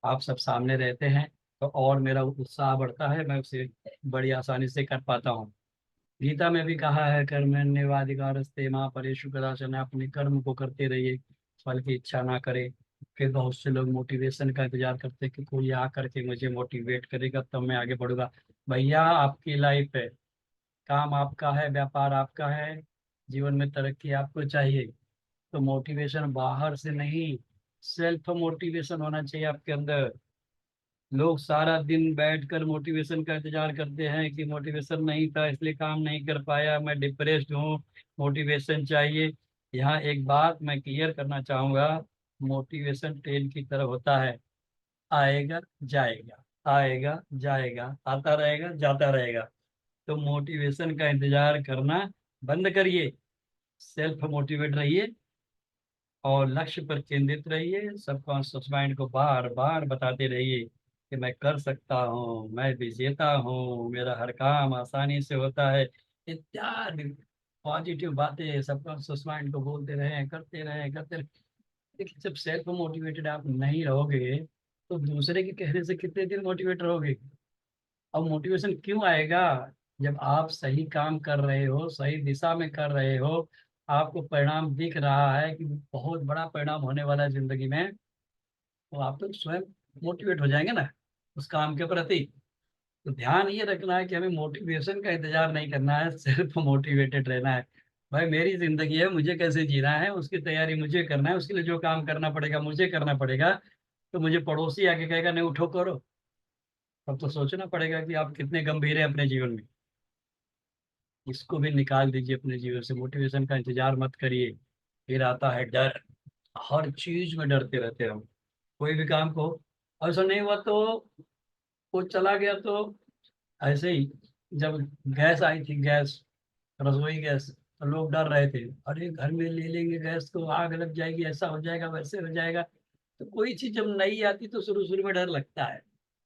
आप सब सामने रहते हैं तो और मेरा उत्साह बढ़ता है, मैं उसे बड़ी आसानी से कर पाता हूँ। गीता में भी कहा है कर्मण्येवाधिकारस्ते मां फलेषु कदाचन, अपने कर्म को करते रहिए, फल की इच्छा ना करे। फिर बहुत से लोग मोटिवेशन का इंतजार करते हैं कि कोई आ करके मुझे मोटिवेट करेगा तब मैं आगे बढ़ूंगा। भैया आपकी लाइफ है, काम आपका है, व्यापार आपका है, जीवन में तरक्की आपको चाहिए। तो मोटिवेशन बाहर से नहीं, सेल्फ मोटिवेशन होना चाहिए आपके अंदर। लोग सारा दिन बैठकर मोटिवेशन का इंतजार करते हैं कि मोटिवेशन नहीं था इसलिए काम नहीं कर पाया, मैं डिप्रेस्ड हूँ, मोटिवेशन चाहिए। यहाँ एक बात मैं क्लियर करना चाहूंगा, मोटिवेशन ट्रेन की तरह होता है, आएगा जाएगा, आएगा जाएगा, आता रहेगा जाता रहेगा। तो मोटिवेशन का इंतजार करना बंद करिए, सेल्फ मोटिवेट रहिए और लक्ष्य पर केंद्रित रहिए। सबकॉन्शियस माइंड को बार बार बताते रहिए कि मैं कर सकता हूँ, मैं विजेता हूँ, मेरा हर काम आसानी से होता है, इत्यादि पॉजिटिव बातें सबकॉन्शियस माइंड को बोलते रहें, करते रहें करते रहें। देखिए जब सेल्फ मोटिवेटेड आप नहीं रहोगे तो दूसरे के कहने से कितने दिन मोटिवेट रहोगे। अब मोटिवेशन क्यों आएगा? जब आप सही काम कर रहे हो, सही दिशा में कर रहे हो, आपको परिणाम दिख रहा है कि बहुत बड़ा परिणाम होने वाला है जिंदगी में, तो आप तो स्वयं मोटिवेट हो जाएंगे ना उस काम के प्रति। तो ध्यान ये रखना है कि हमें मोटिवेशन का इंतजार नहीं करना है, सिर्फ मोटिवेटेड रहना है। भाई मेरी जिंदगी है, मुझे कैसे जीना है उसकी तैयारी मुझे करना है, उसके लिए जो काम करना पड़ेगा मुझे करना पड़ेगा। तो मुझे पड़ोसी आके कहेगा नहीं उठो करो, तब तो सोचना पड़ेगा कि आप कितने गंभीर हैं अपने जीवन में। इसको भी निकाल दीजिए अपने जीवन से, मोटिवेशन का इंतजार मत करिए। फिर आता है डर। हर चीज में डरते रहते हैं हम, कोई भी काम को। और ऐसा नहीं हुआ तो वो चला गया तो ऐसे ही, जब गैस आई थी, गैस, रसोई गैस, तो लोग डर रहे थे, अरे घर में ले लेंगे गैस तो आग लग जाएगी, ऐसा हो जाएगा वैसे हो जाएगा। तो कोई चीज जब नई आती तो शुरू शुरू में डर लगता है।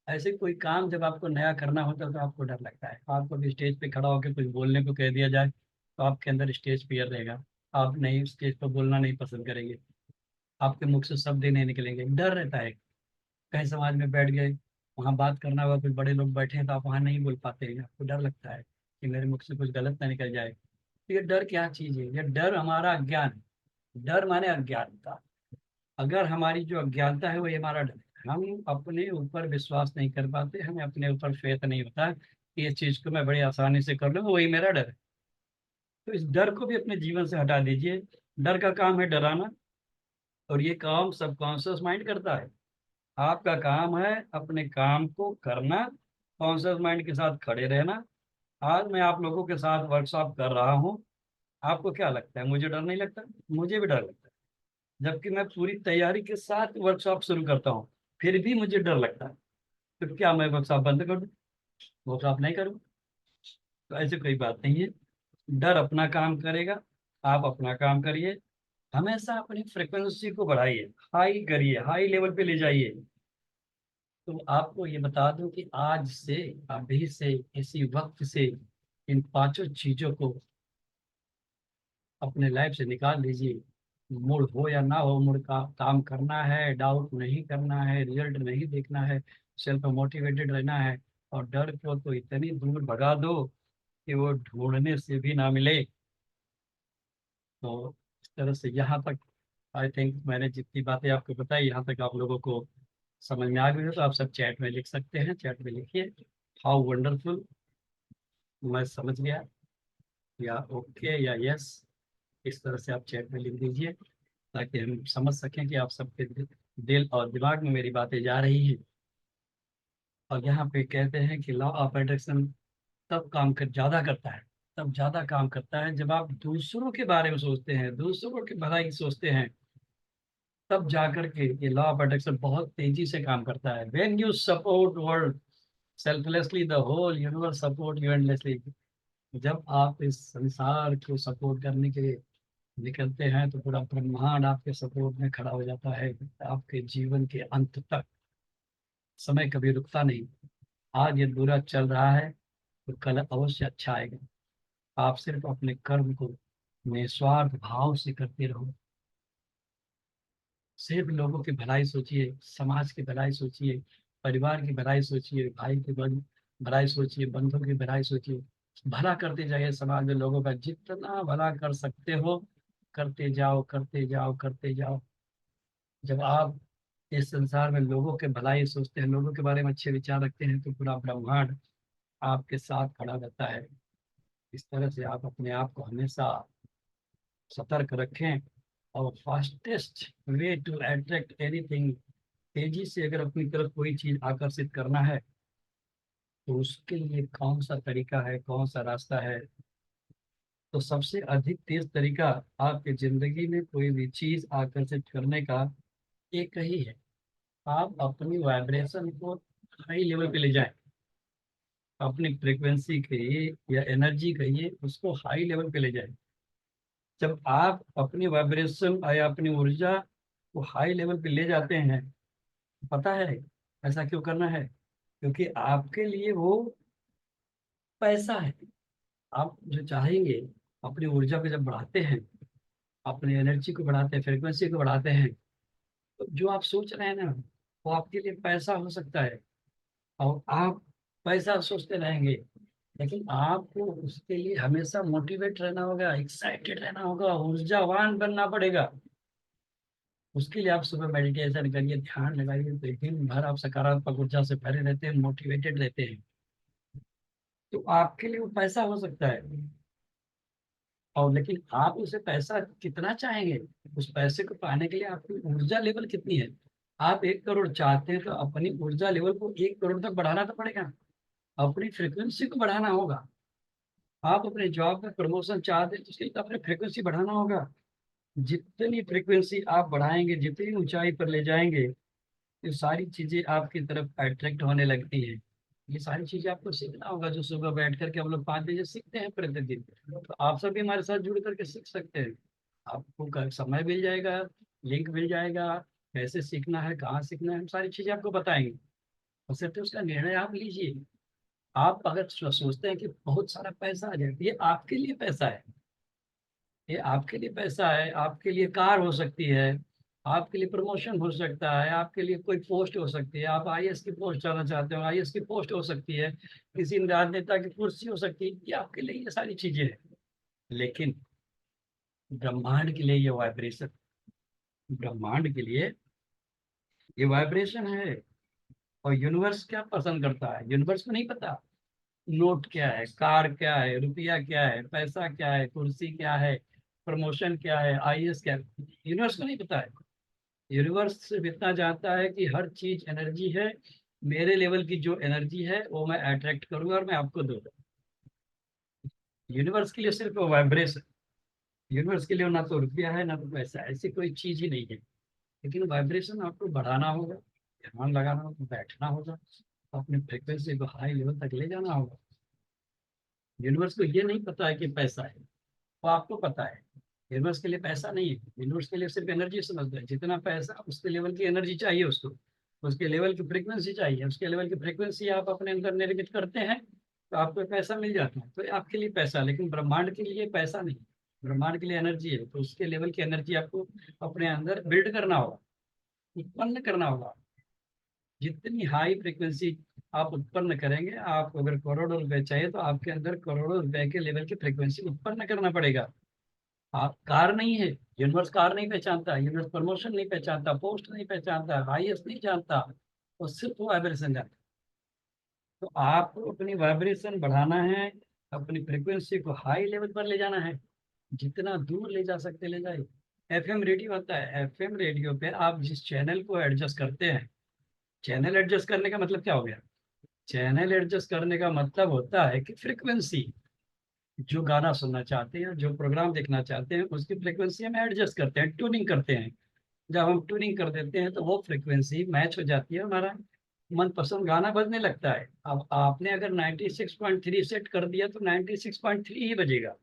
ऐसे कोई काम जब आपको नया करना होता है तो आपको डर लगता है। आपको भी स्टेज पे खड़ा होकर कुछ बोलने को कह दिया जाए तो आपके अंदर स्टेज फियर रहेगा। आप नहीं, स्टेज पर बोलना नहीं पसंद करेंगे, आपके मुख से शब्द ही नहीं निकलेंगे, डर रहता है। कहीं समाज में बैठ गए, वहां बात करना होगा, कुछ बड़े लोग बैठे हैं तो आप वहां नहीं बोल पाते हैं, आपको डर लगता है कि मेरे मुख से कुछ गलत ना निकल जाए। तो ये डर क्या चीज है? ये डर हमारा अज्ञान है। डर माने अज्ञानता। अगर हमारी जो अज्ञानता है वही हमारा डर है, हम अपने ऊपर विश्वास नहीं कर पाते, हमें अपने ऊपर फेथ नहीं होता कि ये चीज को मैं बड़ी आसानी से कर लूँ, वही मेरा डर है। तो इस डर को भी अपने जीवन से हटा दीजिए। डर का काम है डराना, और ये काम सबकॉन्शियस माइंड करता है। आपका काम है अपने काम को करना, कॉन्शियस माइंड के साथ खड़े रहना। आज मैं आप लोगों के साथ वर्कशॉप कर रहा हूँ, आपको क्या लगता है मुझे डर नहीं लगता? मुझे भी डर लगता है, जबकि मैं पूरी तैयारी के साथ वर्कशॉप शुरू करता हूँ, फिर भी मुझे डर लगता है। तो क्या मैं वर्कशॉप बंद कर दूँ, वर्कशॉप नहीं करूँ? तो ऐसी कोई बात नहीं है। डर अपना काम करेगा, आप अपना काम करिए। हमेशा अपनी फ्रिक्वेंसी को बढ़ाइए, हाई करिए, हाई लेवल पे ले जाइए। तो आपको ये बता दूं कि आज से, अभी से, इसी वक्त से इन पांचों चीजों को अपने लाइफ से निकाल दीजिए। मूड हो या ना हो, मूड का काम करना है, डाउट नहीं करना है, रिजल्ट नहीं देखना है, सेल्फ मोटिवेटेड रहना है। और डर को तो इतनी दूर भगा दो कि वो ढूंढने से भी ना मिले। तो इस तरह से यहाँ तक आई थिंक मैंने जितनी बातें आपको बताई, यहाँ तक आप लोगों को समझ में आ गई हो तो आप सब चैट में लिख सकते हैं, चैट में लिखिए हाउ वंडरफुल, मैं समझ गया, या ओके या यस। इस तरह से आप चैट में लिख दीजिए ताकि हम समझ सकें कि आप सबके दिल और दिमाग में मेरी बातें जा रही हैं। और यहाँ पे कहते हैं कि लॉ ऑफ अट्रैक्शन तब काम कर ज्यादा करता है, तब ज्यादा काम करता है जब आप दूसरों के बारे में सोचते हैं, दूसरों की भलाई की सोचते हैं, तब जाकर के ये लॉ ऑफ अट्रैक्शन बहुत तेजी से काम करता है। When you support world selflessly the whole universe support you endlessly. जब आप इस संसार को सपोर्ट करने के लिए निकलते हैं तो पूरा ब्रह्मांड आपके सपोर्ट में खड़ा हो जाता है, आपके जीवन के अंत तक। समय कभी रुकता नहीं। आज ये बुरा चल रहा है तो कल अवश्य अच्छा आएगा। आप सिर्फ अपने कर्म को निस्वार्थ भाव से करते रहो। सिर्फ लोगों की भलाई सोचिए, समाज की भलाई सोचिए, परिवार की भलाई सोचिए, भाई की भलाई सोचिए, बंधुओं की भलाई सोचिए। भला करते जाइए, समाज में लोगों का जितना भला कर सकते हो करते जाओ, करते जाओ, करते जाओ। जब आप इस संसार में लोगों के भलाई सोचते हैं, लोगों के बारे में अच्छे विचार रखते हैं, तो पूरा ब्रह्मांड आपके साथ खड़ा रहता है। इस तरह से आप अपने आप को हमेशा सतर्क रखें। और fastest way to attract anything, तेजी से अगर अपनी तरफ कोई चीज आकर्षित करना है तो उसके लिए कौन सा तरीका है, कौन सा रास्ता है? तो सबसे अधिक तेज तरीका आपकी जिंदगी में कोई भी चीज आकर्षित करने का एक ही है, आप अपनी वाइब्रेशन को हाई लेवल पे ले जाएं। अपनी फ्रिक्वेंसी कहिए या एनर्जी कहिए, उसको हाई लेवल पे ले जाएं। जब आप अपनी वाइब्रेशन या अपनी ऊर्जा को हाई लेवल पे ले जाते हैं, पता है ऐसा क्यों करना है? क्योंकि आपके लिए वो पैसा है। आप जो चाहेंगे, अपनी ऊर्जा को जब बढ़ाते हैं, अपनी एनर्जी को बढ़ाते हैं, फ्रिक्वेंसी को बढ़ाते हैं, तो जो आप सोच रहे हैं ना, वो आपके लिए पैसा हो सकता है। और आप पैसा सोचते रहेंगे, लेकिन आपको उसके लिए हमेशा मोटिवेट रहना होगा, एक्साइटेड रहना होगा, ऊर्जावान बनना पड़ेगा। उसके लिए आप सुबह मेडिटेशन करिए, ध्यान लगाइए, तो दिन भर आप सकारात्मक ऊर्जा से भरे रहते हैं, मोटिवेटेड रहते हैं। तो आपके लिए वो पैसा हो सकता है। और लेकिन आप उसे पैसा कितना चाहेंगे, उस पैसे को पाने के लिए आपकी ऊर्जा लेवल कितनी है। आप 1 करोड़ चाहते हैं तो अपनी ऊर्जा लेवल को 1 करोड़ तक बढ़ाना तो पड़ेगा, अपनी फ्रिक्वेंसी को बढ़ाना होगा। आप अपने जॉब में प्रमोशन चाहते हैं तो उसके लिए तो अपनी फ्रिक्वेंसी बढ़ाना होगा। जितनी फ्रिक्वेंसी आप बढ़ाएंगे, जितनी ऊंचाई पर ले जाएंगे, ये सारी चीजें आपकी तरफ अट्रैक्ट होने लगती हैं। ये सारी चीजें आपको सीखना होगा, जो सुबह बैठ करके हम लोग 5 बजे सीखते हैं प्रतिदिन। तो आप सब भी हमारे साथ जुड़ करके सीख सकते हैं। आपको समय मिल जाएगा, लिंक मिल जाएगा, कैसे सीखना है, कहाँ सीखना है, हम सारी चीजें आपको बताएंगे। और सिर्फ उसका निर्णय आप लीजिए। आप अगर सोचते हैं कि बहुत सारा पैसा आ जाए, ये आपके लिए पैसा है। ये आपके लिए पैसा है, आपके लिए कार हो सकती है, आपके लिए प्रमोशन हो सकता है, आपके लिए कोई पोस्ट हो सकती है, आप आईएएस की पोस्ट जाना चाहते हो, आईएएस की पोस्ट हो सकती है, किसी राजनेता की कुर्सी हो सकती है, ये आपके लिए ये सारी चीजें हैं। लेकिन ब्रह्मांड के लिए ये वाइब्रेशन, ब्रह्मांड के लिए ये वाइब्रेशन है। और यूनिवर्स क्या पसंद करता है, यूनिवर्स को नहीं पता नोट क्या है, कार क्या है, रुपया क्या है, पैसा क्या है, कुर्सी क्या है, प्रमोशन क्या है, आईएएस क्या है, यूनिवर्स को नहीं पता है। यूनिवर्स सिर्फ इतना जानता है कि हर चीज एनर्जी है, मेरे लेवल की जो एनर्जी है वो मैं अट्रैक्ट करूंगा और मैं आपको दूंगा। यूनिवर्स के लिए सिर्फ वाइब्रेशन, यूनिवर्स के लिए ना तो रुपया है ना तो पैसा है, ऐसी कोई चीज ही नहीं है। लेकिन वाइब्रेशन आपको बढ़ाना होगा, ध्यान लगाना होगा, बैठना होगा, अपने फ्रिक्वेंसी को हाई लेवल तक ले जाना होगा। यूनिवर्स को ये नहीं पता है कि पैसा है, वो आपको पता है। यूनिवर्स के लिए पैसा नहीं है, यूनिवर्स के लिए सिर्फ एनर्जी समझता है। जितना पैसा उसके लेवल की एनर्जी चाहिए उसको, उसके लेवल की फ्रीक्वेंसी चाहिए, उसके लेवल की फ्रीक्वेंसी आप अपने अंदर निर्मित करते हैं तो आपको पैसा मिल जाता है। तो आपके लिए पैसा, लेकिन ब्रह्मांड के लिए पैसा नहीं, ब्रह्मांड के लिए एनर्जी है। तो उसके लेवल की एनर्जी आपको अपने अंदर बिल्ड करना होगा, उत्पन्न करना होगा। जितनी हाई फ्रीक्वेंसी आप उत्पन्न करेंगे, आप अगर करोड़ों रुपए चाहिए तो आपके अंदर करोड़ों रुपए के लेवल की फ्रीक्वेंसी उत्पन्न करना पड़ेगा। आप कार नहीं है, यूनिवर्स कार नहीं पहचानता, यूनिवर्स प्रमोशन नहीं पहचानता, पोस्ट नहीं पहचानता, हाईएस्ट नहीं जानता, वो सिर्फ वाइब्रेशन जानता। तो आपको अपनी वाइब्रेशन बढ़ाना है, अपनी फ्रिक्वेंसी को हाई लेवल पर ले जाना है, जितना दूर ले जा सकते ले जाए। एफएम रेडियो होता है, एफएम रेडियो पे आप जिस चैनल को एडजस्ट करते हैं, चैनल एडजस्ट करने का मतलब क्या हो गया, चैनल एडजस्ट करने का मतलब होता है कि फ्रिक्वेंसी, जो गाना सुनना चाहते हैं, जो प्रोग्राम देखना चाहते हैं, उसकी फ्रिक्वेंसी हम एडजस्ट करते हैं, ट्यूनिंग करते हैं। जब हम ट्यूनिंग कर देते हैं तो वो फ्रिक्वेंसी मैच हो जाती है, हमारा मनपसंद गाना बजने लगता है। अब आपने अगर 96.3 सेट कर दिया तो 96.3 ही बजेगा।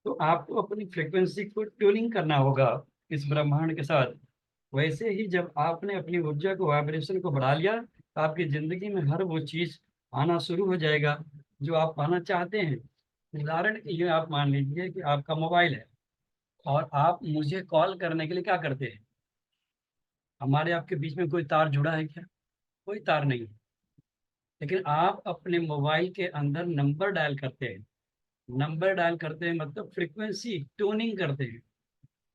तो आपको अपनी फ्रिक्वेंसी को ट्यूनिंग करना होगा इस ब्रह्मांड के साथ। वैसे ही जब आपने अपनी ऊर्जा को, वाइब्रेशन को बढ़ा लिया, तो आपकी जिंदगी में हर वो चीज आना शुरू हो जाएगा जो आप पाना चाहते हैं। उदाहरण के लिए आप मान लीजिए कि आपका मोबाइल है और आप मुझे कॉल करने के लिए क्या करते हैं, हमारे आपके बीच में कोई तार जुड़ा है क्या, कोई तार नहीं है। लेकिन आप अपने मोबाइल के अंदर नंबर डायल करते हैं, नंबर डायल करते हैं मतलब फ्रीक्वेंसी ट्यूनिंग करते हैं।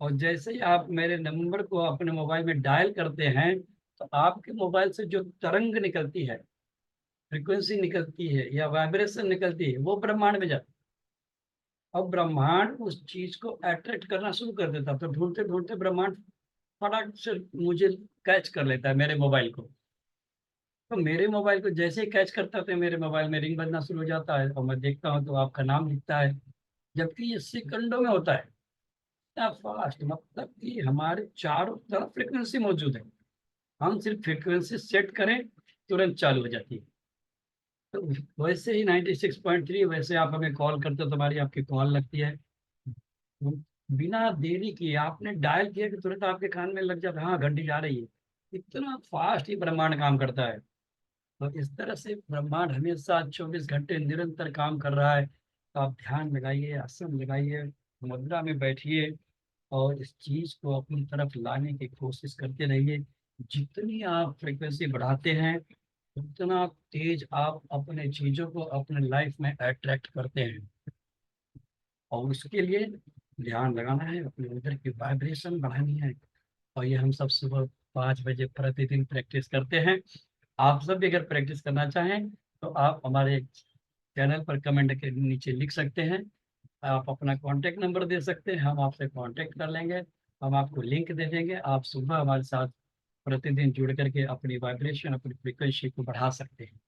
और जैसे ही आप मेरे नंबर को अपने मोबाइल में डायल करते हैं, तो आपके मोबाइल से जो तरंग निकलती है, फ्रीक्वेंसी निकलती है या वाइब्रेशन निकलती है, वो ब्रह्मांड में जाती है। और ब्रह्मांड उस चीज को अट्रैक्ट करना शुरू कर देता है। तो ढूंढते ढूंढते ब्रह्मांड फटाक से मुझे कैच कर लेता है, मेरे मोबाइल को। तो मेरे मोबाइल को जैसे ही कैच करता है तो मेरे मोबाइल में रिंग बजना शुरू हो जाता है और मैं देखता हूँ तो आपका नाम दिखता है। जबकि ये सेकंडों में होता है, इतना फास्ट, मतलब कि हमारे चारों तरफ फ्रिक्वेंसी मौजूद है। हम सिर्फ फ्रिक्वेंसी सेट करें, तुरंत चालू हो जाती है। तो वैसे ही 96.3, वैसे आप हमें कॉल करते हो तो हमारी आपकी कॉल लगती है। बिना देरी किए आपने डायल किया कि तुरंत आपके कान में लग जाता है, हाँ घंटी जा रही है। इतना फास्ट ही ब्रह्मांड काम करता है। तो इस तरह से ब्रह्मांड हमेशा 24 घंटे निरंतर काम कर रहा है। तो आप ध्यान लगाइए, आसन लगाइए, मुद्रा में बैठिए और इस चीज को अपनी तरफ लाने की कोशिश करते रहिए। जितनी आप फ्रिक्वेंसी बढ़ाते हैं, उतना तेज आप अपने चीजों को अपने लाइफ में अट्रैक्ट करते हैं। और उसके लिए ध्यान लगाना है, अपने अंदर की वाइब्रेशन बढ़ानी है। और ये हम सब सुबह 5 बजे प्रतिदिन प्रैक्टिस करते हैं। आप सब भी अगर प्रैक्टिस करना चाहें तो आप हमारे चैनल पर कमेंट के नीचे लिख सकते हैं। आप अपना कांटेक्ट नंबर दे सकते हैं, हम आपसे कांटेक्ट कर लेंगे। हम आपको लिंक दे देंगे, आप सुबह हमारे साथ प्रतिदिन जुड़ करके अपनी वाइब्रेशन, अपनी फ्रिक्वेंसी को बढ़ा सकते हैं।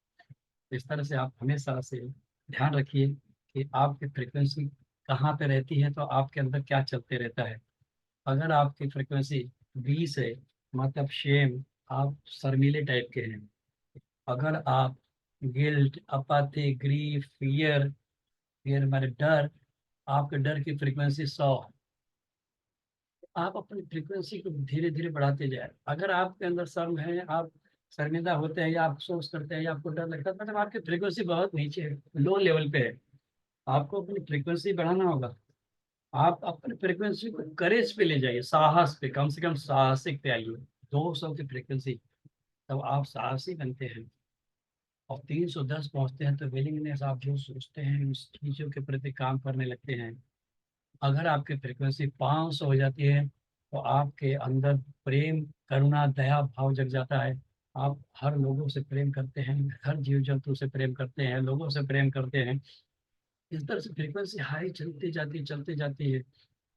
इस तरह से आप हमेशा से ध्यान रखिए कि आपकी फ्रिक्वेंसी कहाँ पे रहती है तो आपके अंदर क्या चलते रहता है। अगर आपकी फ्रिक्वेंसी 20 है, मतलब शेम, आप शर्मीले टाइप के हैं। अगर आप गिल्ट, अपाथी, ग्रीफ, फियर, फियर हमारे डर, आपके डर की फ्रिक्वेंसी 100, आप अपनी फ्रिक्वेंसी को धीरे धीरे बढ़ाते जाए। अगर आपके अंदर शर्म है, आप शर्मिंदा होते हैं या आप अफसोस करते हैं या आपको डर लगता है, मतलब आपकी फ्रिक्वेंसी बहुत नीचे है, लो लेवल पे है। आपको अपनी फ्रिक्वेंसी बढ़ाना होगा। आप अपनी फ्रिक्वेंसी को करेज पे ले जाइए, साहस पे, कम से कम साहसिक पे आइए। 200 की फ्रिक्वेंसी, तब आप साहसी बनते हैं। और 310 पहुंचते हैं तो विलिंगनेस, आप जो सोचते हैं उस चीजों के प्रति काम करने लगते हैं। अगर आपकी फ्रिक्वेंसी 500 हो जाती है तो आपके अंदर प्रेम, करुणा, दया भाव जग जाता है। आप हर लोगों से प्रेम करते हैं, हर जीव जंतु से प्रेम करते हैं, लोगों से प्रेम करते हैं। इस तरह से फ्रिक्वेंसी हाई चलती जाती है।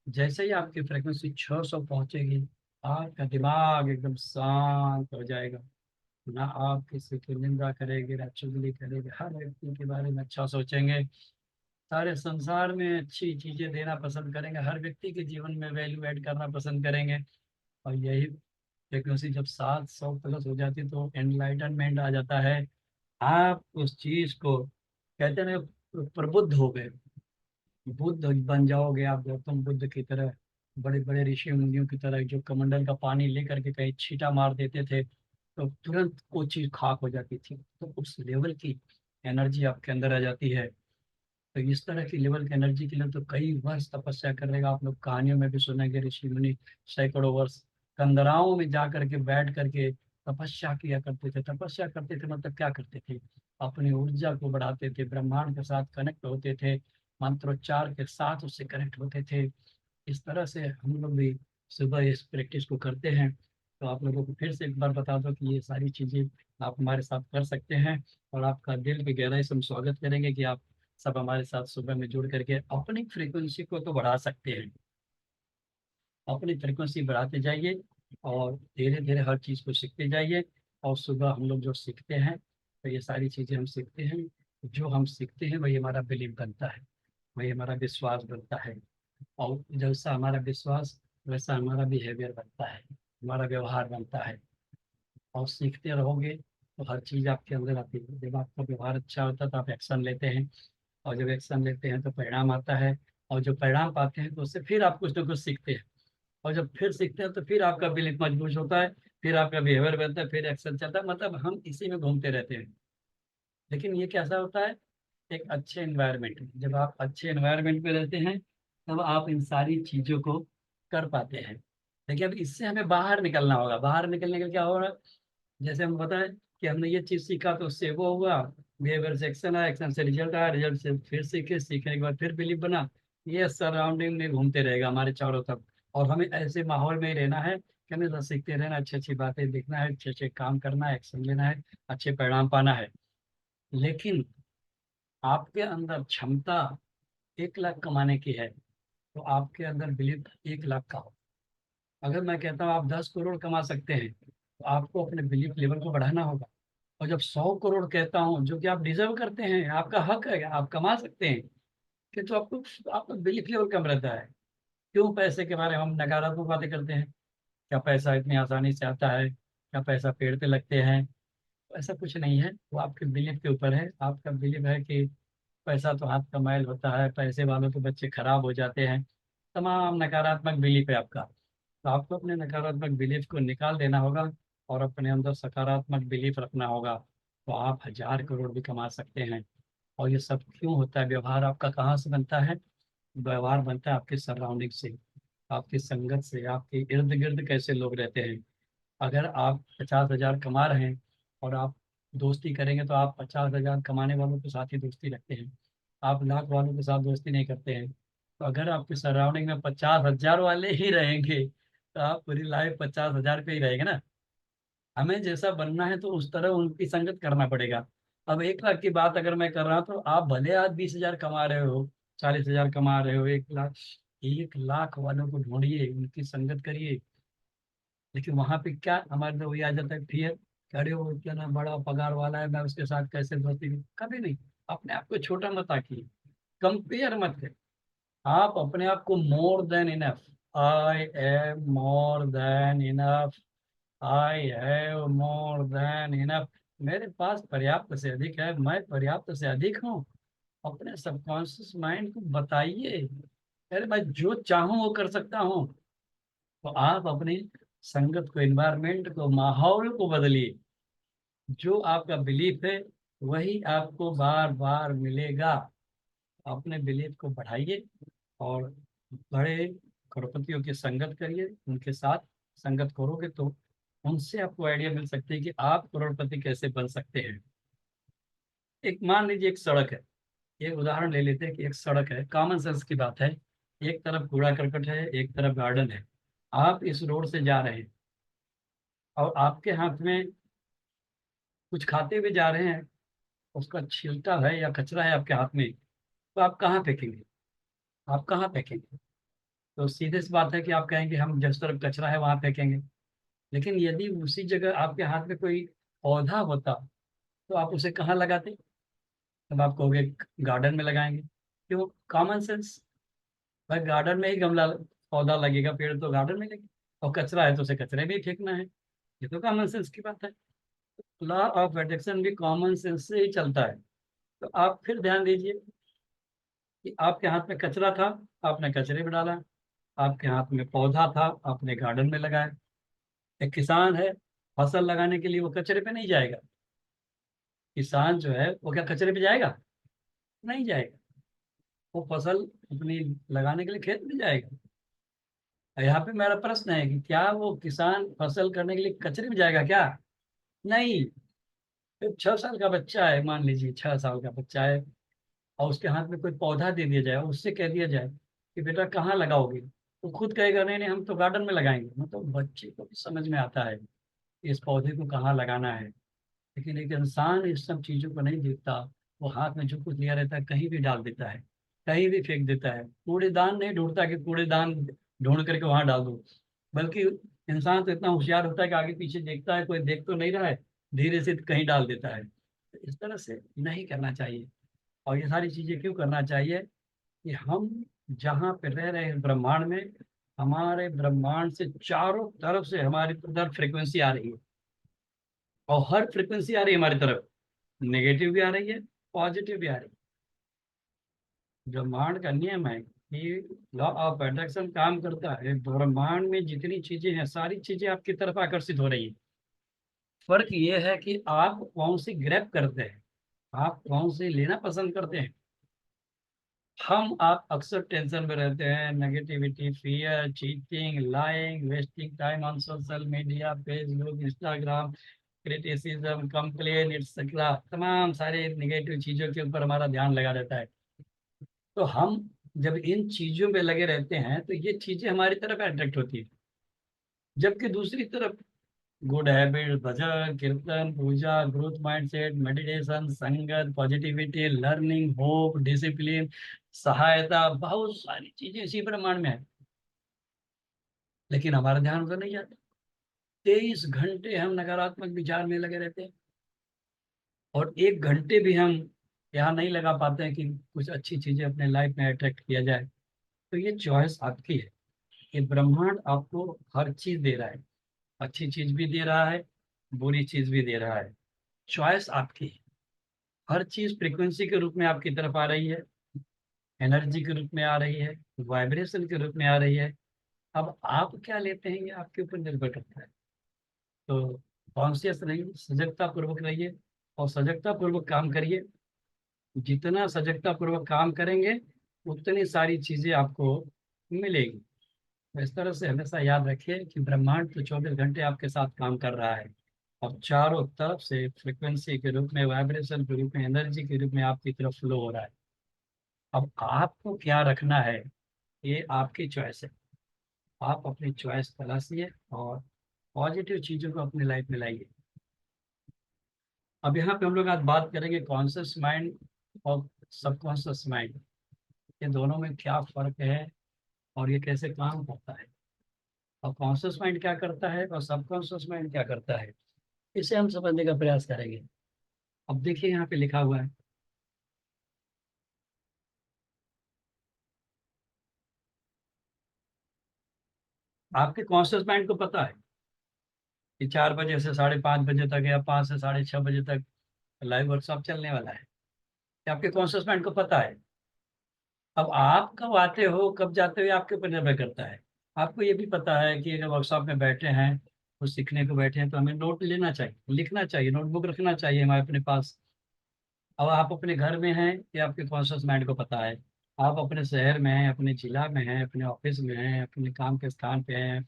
जैसे ही आपकी फ्रिक्वेंसी 600 पहुंचेगी, आपका दिमाग एकदम शांत हो जाएगा। ना आप किसी की निंदा करेंगे, ना चुगली करेंगे, हर व्यक्ति के बारे में अच्छा सोचेंगे। सारे संसार में अच्छी चीजें देना पसंद करेंगे, हर व्यक्ति के जीवन में वैल्यू ऐड करना पसंद करेंगे। और यही फ्रिक्वेंसी जब 700 प्लस हो जाती है तो एनलाइटनमेंट आ जाता है। आप उस चीज को, कहते हैं ना, प्रबुद्ध हो गए, बुद्ध बन जाओगे आप, गौतम बुद्ध की तरह, बड़े बड़े ऋषि मुनियों की तरह, जो कमंडल का पानी लेकर के कहीं छींटा मार देते थे तो तुरंत वो चीज खाक हो जाती थी। तो उस लेवल की एनर्जी आपके अंदर आ जाती है। तो इस तरह की लेवल की एनर्जी के लिए तो कई वर्ष तपस्या करेगा। आप लोग कहानियों में भी सुनेंगे, ऋषि मुनि सैकड़ों वर्ष कंदराओं में जा करके बैठ करके तपस्या किया करते थे। तपस्या करते थे मतलब क्या करते थे, अपनी ऊर्जा को बढ़ाते थे, ब्रह्मांड के साथ कनेक्ट होते थे, मंत्रोच्चार के साथ उससे कनेक्ट होते थे। इस तरह से हम लोग भी सुबह इस प्रैक्टिस को करते हैं। तो आप लोगों को फिर से एक बार बता दो कि ये सारी चीजें आप हमारे साथ कर सकते हैं। और आपका दिल की गहराई से हम स्वागत करेंगे कि आप सब हमारे साथ सुबह में जुड़ करके अपनी फ्रीक्वेंसी को तो बढ़ा सकते हैं। अपनी फ्रीक्वेंसी बढ़ाते जाइए और धीरे धीरे हर चीज़ को सीखते जाइए। और सुबह हम लोग जो सीखते हैं, तो ये सारी चीज़ें हम सीखते हैं, जो हम सीखते हैं वही हमारा बिलीव बनता है, वही हमारा विश्वास बनता है। और जैसा हमारा विश्वास वैसा हमारा बिहेवियर बनता है, हमारा व्यवहार बनता है। और सीखते रहोगे तो हर चीज़ आपके अंदर आती है। जब आपका व्यवहार अच्छा होता है तो आप एक्शन लेते हैं, और जब एक्शन लेते हैं तो परिणाम आता है। और जो परिणाम पाते हैं तो उससे फिर आप कुछ ना कुछ सीखते हैं। और जब फिर सीखते हैं तो फिर आपका बिलीफ मजबूत होता है, फिर आपका बिहेवियर बनता है, फिर एक्शन चलता है। मतलब हम इसी में घूमते रहते हैं। लेकिन ये कैसा होता है, एक अच्छे एनवायरनमेंट में, जब आप अच्छे एनवायरनमेंट में रहते हैं तब आप इन सारी चीज़ों को कर पाते हैं। देखिए, अब इससे हमें बाहर निकलना होगा। बाहर निकलने का क्या होगा, जैसे हम बताएं कि हमने ये चीज़ सीखा तो उससे वो हुआ, बिहेवियर से एक्शन आया, एक्शन से रिजल्ट आया, रिजल्ट से फिर सीखे, सीखने के बाद फिर बिलीव बना। ये सराउंडिंग में घूमते रहेगा हमारे चारों तरफ। और हमें ऐसे माहौल में ही रहना है कि हमें बस सीखते रहना, अच्छी अच्छी बातें देखना है, अच्छे अच्छे काम करना है, एक्शन लेना है, अच्छे परिणाम पाना है। लेकिन आपके अंदर क्षमता 1 लाख कमाने की है तो आपके अंदर बिलीव 1 लाख का हो। अगर मैं कहता हूँ आप 10 करोड़ कमा सकते हैं तो आपको अपने बिलीफ लेवल को बढ़ाना होगा। और जब 100 करोड़ कहता हूँ, जो कि आप डिजर्व करते हैं, आपका हक है, आप कमा सकते हैं, किंतु आपको, आपका बिलीफ लेवल कम रहता है। क्यों पैसे के बारे में हम नकारात्मक बातें करते हैं? क्या पैसा इतनी आसानी से आता है? क्या पैसा पेड़ पे लगते हैं? ऐसा कुछ नहीं है, वो आपके बिलीफ के ऊपर है। आपका बिलीफ है कि पैसा तो हाथ का मैल होता है, पैसे वालों के बच्चे खराब हो जाते हैं, तमाम नकारात्मक बिलीफ है आपका। तो आपको अपने नकारात्मक बिलीफ को निकाल देना होगा और अपने अंदर सकारात्मक बिलीफ रखना होगा। तो आप 1000 करोड़ भी कमा सकते हैं। और ये सब क्यों होता है? व्यवहार आपका कहाँ से बनता है? व्यवहार बनता है आपके सराउंडिंग से, आपकी संगत से, आपके इर्द गिर्द कैसे लोग रहते हैं। अगर आप 50,000 कमा रहे हैं और आप दोस्ती करेंगे तो आप 50,000 कमाने वालों के साथ ही दोस्ती रखते हैं, आप लाख वालों के साथ दोस्ती नहीं करते हैं। तो अगर आपके सराउंडिंग में 50,000 वाले ही रहेंगे तो आप पूरी लाइफ 50,000 पे ही रहेगा ना। हमें जैसा बनना है तो उस तरह उनकी संगत करना पड़ेगा। अब 1 लाख की बात अगर मैं कर रहा हूँ तो आप भले आज 20,000 कमा रहे हो, 40,000 कमा रहे हो, 1 लाख, 1 लाख वालों को ढूंढिए, उनकी संगत करिए। लेकिन वहां पे क्या हमारे तो वही आ जाता है, फियर। अरे वो इतना बड़ा पगार वाला है, मैं उसके साथ कैसे दोस्ती करूं? कभी नहीं। अपने आप को छोटा मत आकिए, कंपेयर मत करिए। आप अपने आप को more than enough, I am more than enough, I have more than enough, मेरे पास पर्याप्त से अधिक है, मैं पर्याप्त से अधिक हूँ। अपने सबकॉन्शियस माइंड को बताइए, अरे मैं जो चाहूँ वो कर सकता हूँ। तो आप अपनी संगत को, एनवायरमेंट को, माहौल को बदलिए। जो आपका बिलीफ है वही आपको बार बार मिलेगा। अपने बिलीफ को बढ़ाइए और बड़े करोड़पतियों की संगत करिए। उनके साथ संगत करोगे तो उनसे आपको आइडिया मिल सकती है कि आप करोड़पति कैसे बन सकते हैं। एक मान लीजिए एक सड़क है, एक उदाहरण ले लेते हैं कि एक सड़क है, कॉमन सेंस की बात है। एक तरफ कूड़ा करकट है, एक तरफ गार्डन है। आप इस रोड से जा रहे हैं और आपके हाथ में कुछ खाते हुए जा रहे हैं, उसका छिलका है या कचरा है आपके हाथ में, तो आप कहाँ फेंकेंगे? आप कहाँ फेंकेंगे? तो सीधे सी बात है कि आप कहेंगे हम जिस तरफ कचरा है वहां फेंकेंगे। लेकिन यदि उसी जगह आपके हाथ में कोई पौधा होता तो आप उसे कहाँ लगाते? तब आप कहोगे गार्डन में लगाएंगे। क्यों? Common sense. भाई गार्डन में ही गमला, पौधा लगेगा, पेड़ तो गार्डन में लगेगा। और कचरा है तो उसे कचरे में ही फेंकना है। ये तो कॉमन सेंस की बात है। लॉ ऑफ अट्रैक्शन भी कॉमन सेंस से ही चलता है। तो आप फिर ध्यान दीजिए कि आपके हाथ में कचरा था, आपने कचरे में डाला। आपके हाथ में पौधा था, आपने गार्डन में लगाया। एक किसान है, फसल लगाने के लिए वो कचरे पे नहीं जाएगा। किसान जो है वो क्या कचरे पे जाएगा? नहीं जाएगा। वो फसल अपनी लगाने के लिए खेत में जाएगा। यहाँ पे मेरा प्रश्न है कि क्या वो किसान फसल करने के लिए कचरे में जाएगा क्या? नहीं। फिर 6 साल का बच्चा है, मान लीजिए 6 साल का बच्चा है, और उसके हाथ में कोई पौधा दे दिया जाए, उससे कह दिया जाए कि बेटा कहाँ लगाओगे, तो खुद कहेगा नहीं नहीं हम तो गार्डन में लगाएंगे। मतलब बच्चे को भी समझ में आता है कि इस पौधे को कहाँ लगाना है। लेकिन एक इंसान इस सब चीजों को नहीं देखता। वो हाथ में जो कुछ लिया रहता है कहीं भी डाल देता है, कहीं भी फेंक देता है। कूड़ेदान नहीं ढूंढता कि कूड़ेदान ढूंढ करके वहां डाल दो, बल्कि इंसान तो इतना होशियार होता है कि आगे पीछे देखता है, कोई देख तो नहीं रहा है, धीरे से कहीं डाल देता है। तो इस तरह से नहीं करना चाहिए। और ये सारी चीजें क्यों करना चाहिए? कि हम जहाँ पे रह रहे हैं ब्रह्मांड में, हमारे ब्रह्मांड से चारों तरफ से हमारी तरफ फ्रिक्वेंसी आ रही है। और हर फ्रिक्वेंसी आ रही है हमारी तरफ, नेगेटिव भी आ रही है, पॉजिटिव भी आ रही है। ब्रह्मांड का नियम है कि लॉ ऑफ अट्रैक्शन काम करता है। ब्रह्मांड में जितनी चीजें हैं सारी चीजें आपकी तरफ आकर्षित हो रही है। फर्क ये है कि आप कौन सी ग्रैब करते हैं, आप कौन सी लेना पसंद करते हैं। हम आप अक्सर टेंशन में रहते हैं, negativity, fear, cheating, lying, wasting time on social media, Facebook, Instagram, criticism, complain, etcetera, तमाम सारे निगेटिव चीजों के ऊपर हमारा ध्यान लगा रहता है। तो हम जब इन चीजों में लगे रहते हैं तो ये चीजें हमारी तरफ अट्रैक्ट होती है। जबकि दूसरी तरफ गुड हैबिट, भजन कीर्तन, पूजा, ग्रोथ माइंडसेट, मेडिटेशन, संगत, पॉजिटिविटी, लर्निंग, होप, डिसिप्लिन, सहायता, बहुत सारी चीजें इसी ब्रह्मांड में है। लेकिन हमारा ध्यान उधर नहीं जाता। 23 घंटे हम नकारात्मक विचार में लगे रहते हैं, और 1 घंटे भी हम यहाँ नहीं लगा पाते हैं कि कुछ अच्छी चीजें अपने लाइफ में अट्रैक्ट किया जाए। तो ये चॉइस आपकी है। ये ब्रह्मांड आपको हर चीज दे रहा है, अच्छी चीज भी दे रहा है, बुरी चीज भी दे रहा है। चॉइस आपकी है। हर चीज फ्रिक्वेंसी के रूप में आपकी तरफ आ रही है, एनर्जी के रूप में आ रही है, वाइब्रेशन के रूप में आ रही है। अब आप क्या लेते हैं ये आपके ऊपर निर्भर करता है। तो कॉन्शियस रहिए, सजगता पूर्वक रहिए और सजगता पूर्वक काम करिए। जितना सजगता पूर्वक काम करेंगे उतनी सारी चीजें आपको मिलेगी। तो इस तरह से हमेशा याद रखिए कि ब्रह्मांड तो 24 घंटे आपके साथ काम कर रहा है, और चारों तरफ से फ्रिक्वेंसी के रूप में, वाइब्रेशन के रूप में, एनर्जी के रूप में आपकी तरफ फ्लो हो रहा है। अब आपको क्या रखना है, ये आपकी चॉइस है। आप अपनी चॉइस तलाशिए और पॉजिटिव चीज़ों को अपनी लाइफ में लाइए। अब यहाँ पे हम लोग आज बात करेंगे कॉन्शियस माइंड और सबकॉन्शियस माइंड, ये दोनों में क्या फर्क है और ये कैसे काम करता है, और कॉन्शियस माइंड क्या करता है और सबकॉन्शियस माइंड क्या करता है, इसे हम समझने का प्रयास करेंगे। अब देखिए यहाँ पे लिखा हुआ है, आपके कॉन्शियस माइंड को पता है कि 4 बजे से 5:30 बजे तक या 5 से 6:30 बजे तक लाइव वर्कशॉप चलने वाला है। ये आपके कॉन्शियस माइंड को पता है। अब आप कब आते हो कब जाते हो ये आपके ऊपर निर्भर करता है। आपको ये भी पता है कि अगर वर्कशॉप में बैठे हैं, कुछ सीखने को बैठे हैं, तो हमें नोट लेना चाहिए, लिखना चाहिए, नोटबुक रखना चाहिए हमारे अपने पास। अब आप अपने घर में हैं, ये आपके कॉन्शियस माइंड को पता है। आप अपने शहर में हैं, अपने जिला में हैं, अपने ऑफिस में हैं, अपने काम के स्थान पे हैं,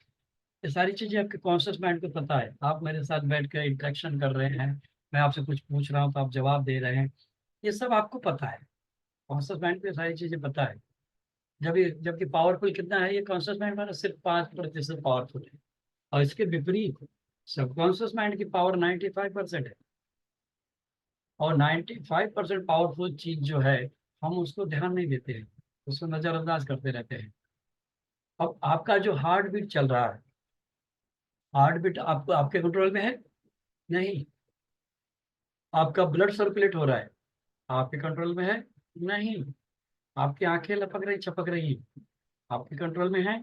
ये सारी चीजें आपके कॉन्शियस माइंड को पता है। आप मेरे साथ बैठ कर इंटरेक्शन कर रहे हैं, मैं आपसे कुछ पूछ रहा हूँ तो आप जवाब दे रहे हैं, ये सब आपको पता है। कॉन्शियस माइंड को ये सारी चीजें पता है। जबकि पावरफुल कितना है, ये कॉन्शियस माइंड हमारा सिर्फ 5% पावरफुल है। और इसके विपरीत सबकॉन्शियस माइंड की पावर 95% है। और 95% पावरफुल चीज जो है, हम उसको ध्यान नहीं देते हैं, उसको नजरअंदाज करते रहते हैं। अब आपका जो हार्ट बीट चल रहा है, हार्ट बीट आपको आपके कंट्रोल में है नहीं। आपका ब्लड सर्कुलेट हो रहा है, आपके कंट्रोल में है नहीं। आपकी आंखें लपक रही छपक रही, आपके कंट्रोल में है।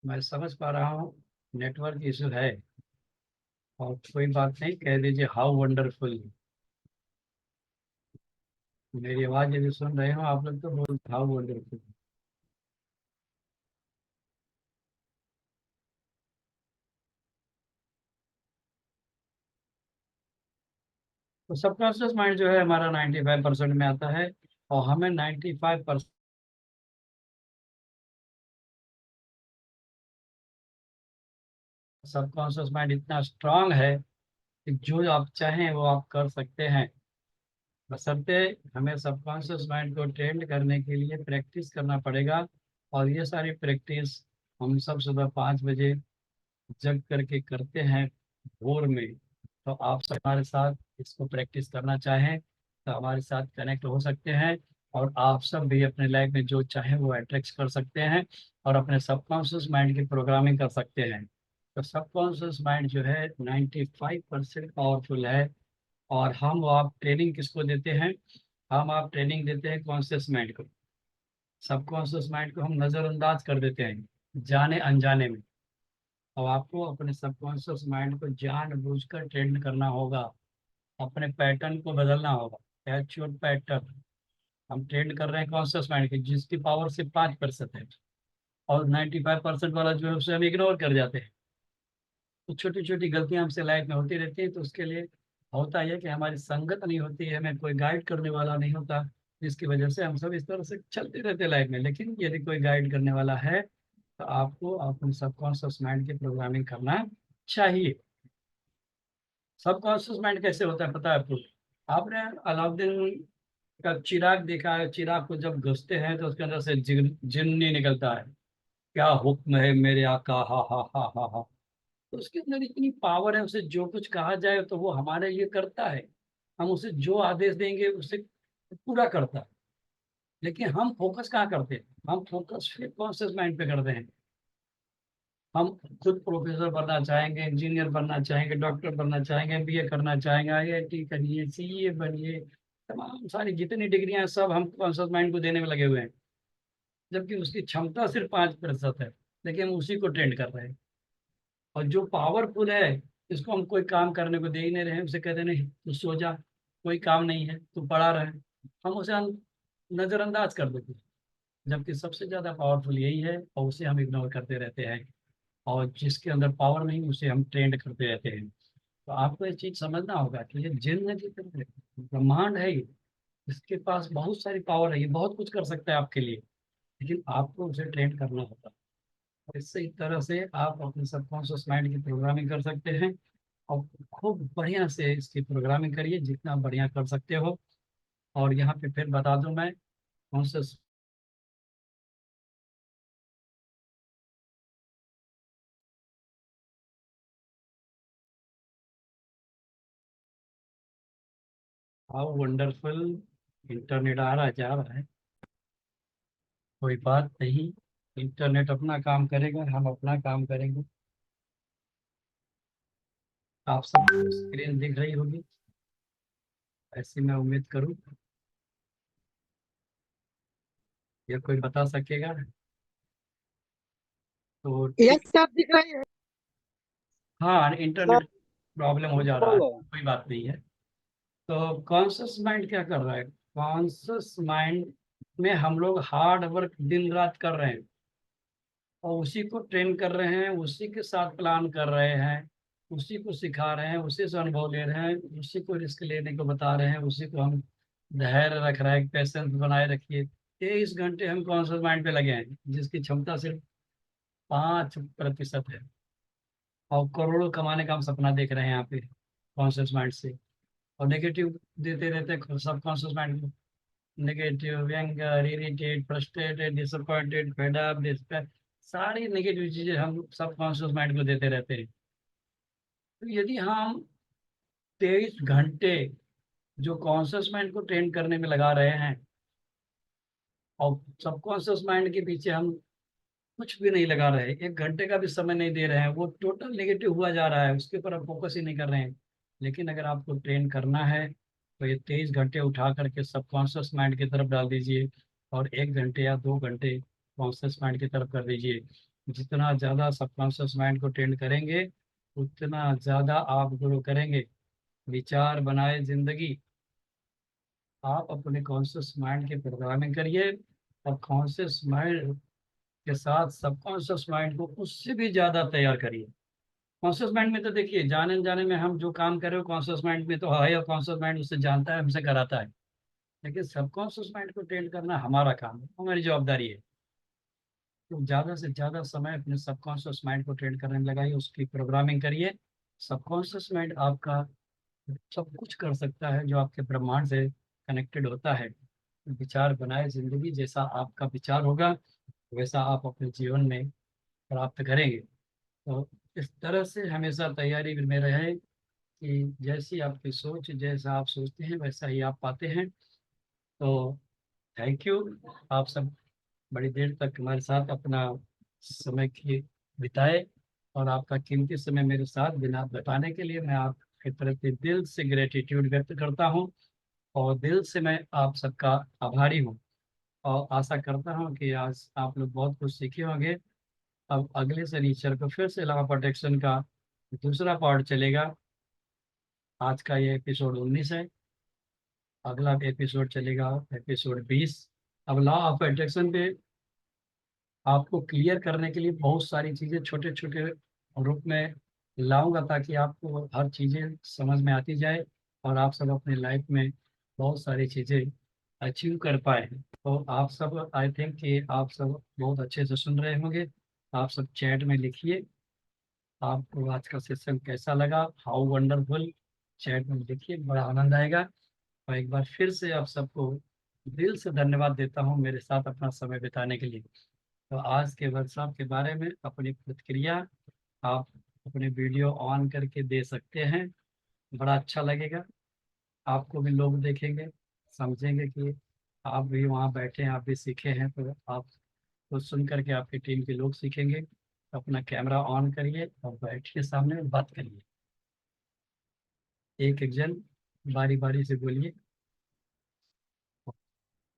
मैं समझ पा रहा हूँ नेटवर्क इशू है, और कोई बात नहीं, कह दीजिए हाउ वंडरफुल। मेरी आवाज यदि सुन रहे हो आप लोग तो बोल हाउ वंडरफुल। तो सबकॉन्शियस माइंड जो है हमारा 95% में आता है, और हमें 95% सबकॉन्शियस माइंड इतना स्ट्रांग है कि जो आप चाहें वो आप कर सकते हैं। बशर्ते हमें सबकॉन्शियस माइंड को ट्रेंड करने के लिए प्रैक्टिस करना पड़ेगा। और ये सारी प्रैक्टिस हम सब सुबह 5 बजे जग करके करते हैं भोर में। तो आप सब हमारे साथ इसको प्रैक्टिस करना चाहें तो हमारे साथ कनेक्ट हो सकते हैं। और आप सब भी अपने लाइफ में जो चाहें वो अट्रैक्ट कर सकते हैं और अपने सबकॉन्शियस माइंड की प्रोग्रामिंग कर सकते हैं। तो सबकॉन्शियस माइंड जो है 95% पावरफुल है। और हम आप ट्रेनिंग किसको देते हैं? हम आप ट्रेनिंग देते हैं कॉन्शियस माइंड को। सबकॉन्शियस माइंड को हम नज़रअंदाज कर देते हैं जाने अनजाने में। अब आपको अपने सबकॉन्शियस माइंड को जानबूझकर ट्रेन करना होगा, अपने पैटर्न को बदलना होगा। एक्चुअल पैटर्न हम ट्रेन कर रहे हैं कॉन्शियस माइंड की, जिसकी पावर सिर्फ 5% है। और 95% वाला जो है उसे हम इग्नोर कर जाते हैं। तो छोटी छोटी गलतियां हमसे लाइफ में होती रहती है। तो उसके लिए होता है कि हमारी संगत नहीं होती है, हमें कोई गाइड करने वाला नहीं होता, जिसकी वजह से हम सब इस तरह से चलते रहते लाइफ में। लेकिन यदि कोई गाइड करने वाला है तो आपको अपने सबकॉन्शियस माइंड की प्रोग्रामिंग करना चाहिए। सबकॉन्शियस माइंड कैसे होता है पता है आपको? आपने अलाउद्दीन का चिराग देखा है? चिराग को जब घुसते हैं तो उसके अंदर से जिन्नी निकलता है। क्या हुक्म है मेरे आका, हा हा हा हा हा। तो उसके अंदर इतनी पावर है, उसे जो कुछ कहा जाए तो वो हमारे लिए करता है। हम उसे जो आदेश देंगे उसे पूरा करता है। लेकिन हम फोकस कहाँ करते हैं? हम फोकस फिर कॉन्शियस माइंड पे करते हैं। हम खुद प्रोफेसर बनना चाहेंगे, इंजीनियर बनना चाहेंगे, डॉक्टर बनना चाहेंगे, एमबीए करना चाहेंगे, आईआईटी करिए, सीए बनिए, तमाम सारी जितनी डिग्रियां हैं, सब हम कॉन्शियस माइंड को देने में लगे हुए हैं। जबकि उसकी क्षमता सिर्फ 5% है, लेकिन हम उसी को ट्रेंड कर रहे हैं। और जो पावरफुल है इसको हम कोई काम करने को दे ही नहीं रहे हैं। उसे कहते नहीं तू सो जा, कोई काम नहीं है, तू पड़ा रहे। हम उसे नजरअंदाज कर देते हैं। जबकि सबसे ज्यादा पावरफुल यही है और उसे हम इग्नोर करते रहते हैं। और जिसके अंदर पावर नहीं उसे हम ट्रेंड करते रहते हैं। तो आपको ये चीज समझना होगा कि ये जिन्न की तरह ब्रह्मांड है ये। इसके पास बहुत सारी पावर है, ये बहुत कुछ कर सकता है आपके लिए। लेकिन आपको उसे ट्रेन करना होगा। और इससे इस तरह से आप अपने सबकॉन्शियस माइंड की प्रोग्रामिंग कर सकते हैं। और खूब बढ़िया से इसकी प्रोग्रामिंग करिए जितना बढ़िया कर सकते हो। और यहाँ पे फिर बता दूं मैं कॉन्शियस हाउ वंडरफुल। इंटरनेट आ रहा जा रहा है, कोई बात नहीं। इंटरनेट अपना काम करेगा, हम अपना काम करेंगे। आप सब स्क्रीन दिख रही होगी, ऐसी मैं उम्मीद करूं। ये कोई बता सकेगा तो यस ठीक। सर, दिख रही है हाँ, सर। इंटरनेट प्रॉब्लम हो जा रहा है, बोलो। कोई बात नहीं है। तो कॉन्शियस माइंड क्या कर रहा है? कॉन्शियस माइंड में हम लोग हार्ड वर्क दिन रात कर रहे हैं और उसी को ट्रेन कर रहे हैं, उसी के साथ प्लान कर रहे हैं, उसी को सिखा रहे हैं, उसी से अनुभव ले रहे हैं, उसी को रिस्क लेने को बता रहे हैं, उसी को हम धैर्य रख रहे हैं, पेशेंस बनाए रखिए। 23 घंटे हम कॉन्शियस माइंड पे लगे हैं, जिसकी क्षमता सिर्फ 5% है। और करोड़ों कमाने का हम सपना देख रहे हैं यहाँ पे कॉन्शियस माइंड से। और नेगेटिव देते रहते हैं सब कॉन्शियस माइंड को। Negative, anger, irritate, frustrated, disappointed, fed up, despair, सारी नेगेटिव चीजें हम सब कॉन्शियस माइंड को देते रहते हैं। तो यदि हम 23 घंटे जो कॉन्शियस माइंड को ट्रेन करने में लगा रहे हैं और सबकॉन्शियस माइंड के पीछे हम कुछ भी नहीं लगा रहे, 1 घंटे का भी समय नहीं दे रहे हैं, वो टोटल नेगेटिव हुआ जा रहा है, उसके ऊपर आप फोकस ही नहीं कर रहे हैं। लेकिन अगर आपको ट्रेन करना है तो ये 23 घंटे उठा करके सबकॉन्शियस माइंड की तरफ डाल दीजिए और 1 घंटे या 2 घंटे कॉन्शियस माइंड की तरफ कर दीजिए। जितना ज़्यादा सबकॉन्शियस माइंड को ट्रेन करेंगे उतना ज़्यादा आप ग्रो करेंगे। विचार बनाए जिंदगी। आप अपने कॉन्शियस माइंड की प्रोग्रामिंग करिए और कॉन्शियस माइंड के साथ सबकॉन्शियस माइंड को उससे भी ज्यादा तैयार करिए। कॉन्शियस माइंड में तो देखिए जाने अनजाने में हम जो काम कर रहे हो कॉन्शियस माइंड में तो है, और कॉन्शियस माइंड उससे जानता है, हमसे कराता है। लेकिन सबकॉन्शियस माइंड को ट्रेन करना हमारा काम है, हमारी जवाबदारी है। तो ज़्यादा से ज़्यादा समय अपने सबकॉन्शियस माइंड को ट्रेन करने में लगाइए, उसकी प्रोग्रामिंग करिए। सबकॉन्शियस माइंड आपका सब कुछ कर सकता है जो आपके ब्रह्मांड से कनेक्टेड होता है। विचार बनाए जिंदगी, जैसा आपका विचार होगा वैसा आप अपने जीवन में प्राप्त करेंगे। तो इस तरह से हमेशा तैयारी में रहे कि जैसी आपकी सोच, जैसा आप सोचते हैं वैसा ही आप पाते हैं। तो थैंक यू, आप सब बड़ी देर तक हमारे साथ अपना समय की बिताए, और आपका कीमती समय मेरे साथ बिना बताने के लिए मैं आपकी तरफ से दिल से ग्रेटिट्यूड व्यक्त करता हूँ, और दिल से मैं आप सबका आभारी हूँ। और आशा करता हूँ कि आज आप लोग बहुत कुछ सीखे होंगे। अब अगले शनिचर को फिर से लॉ प्रोटेक्शन का दूसरा पार्ट चलेगा। आज का ये एपिसोड 19 है, अगला एपिसोड चलेगा एपिसोड 20। अब लॉ ऑफ अट्रैक्शन पे आपको क्लियर करने के लिए बहुत सारी चीज़ें छोटे छोटे रूप में लाऊंगा, ताकि आपको हर चीज़ें समझ में आती जाए और आप सब अपनी लाइफ में बहुत सारी चीज़ें अचीव कर पाए। तो आप सब, आई थिंक कि आप सब बहुत अच्छे से सुन रहे होंगे। आप सब चैट में लिखिए आपको आज का सेशन कैसा लगा, हाउ वंडरफुल। चैट में लिखिए, बड़ा आनंद आएगा। और एक बार फिर से आप सबको दिल से धन्यवाद देता हूँ मेरे साथ अपना समय बिताने के लिए। तो आज के वर्कशॉप के बारे में अपनी प्रतिक्रिया आप अपने वीडियो ऑन करके दे सकते हैं, बड़ा अच्छा लगेगा। आपको भी लोग देखेंगे, समझेंगे कि आप भी वहाँ बैठे हैं, आप भी सीखे हैं, तो आप तो सुन करके आपकी टीम के लोग सीखेंगे। अपना कैमरा ऑन करिए और बैठिए सामने और बात करिए, एक एक जन बारी बारी से बोलिए,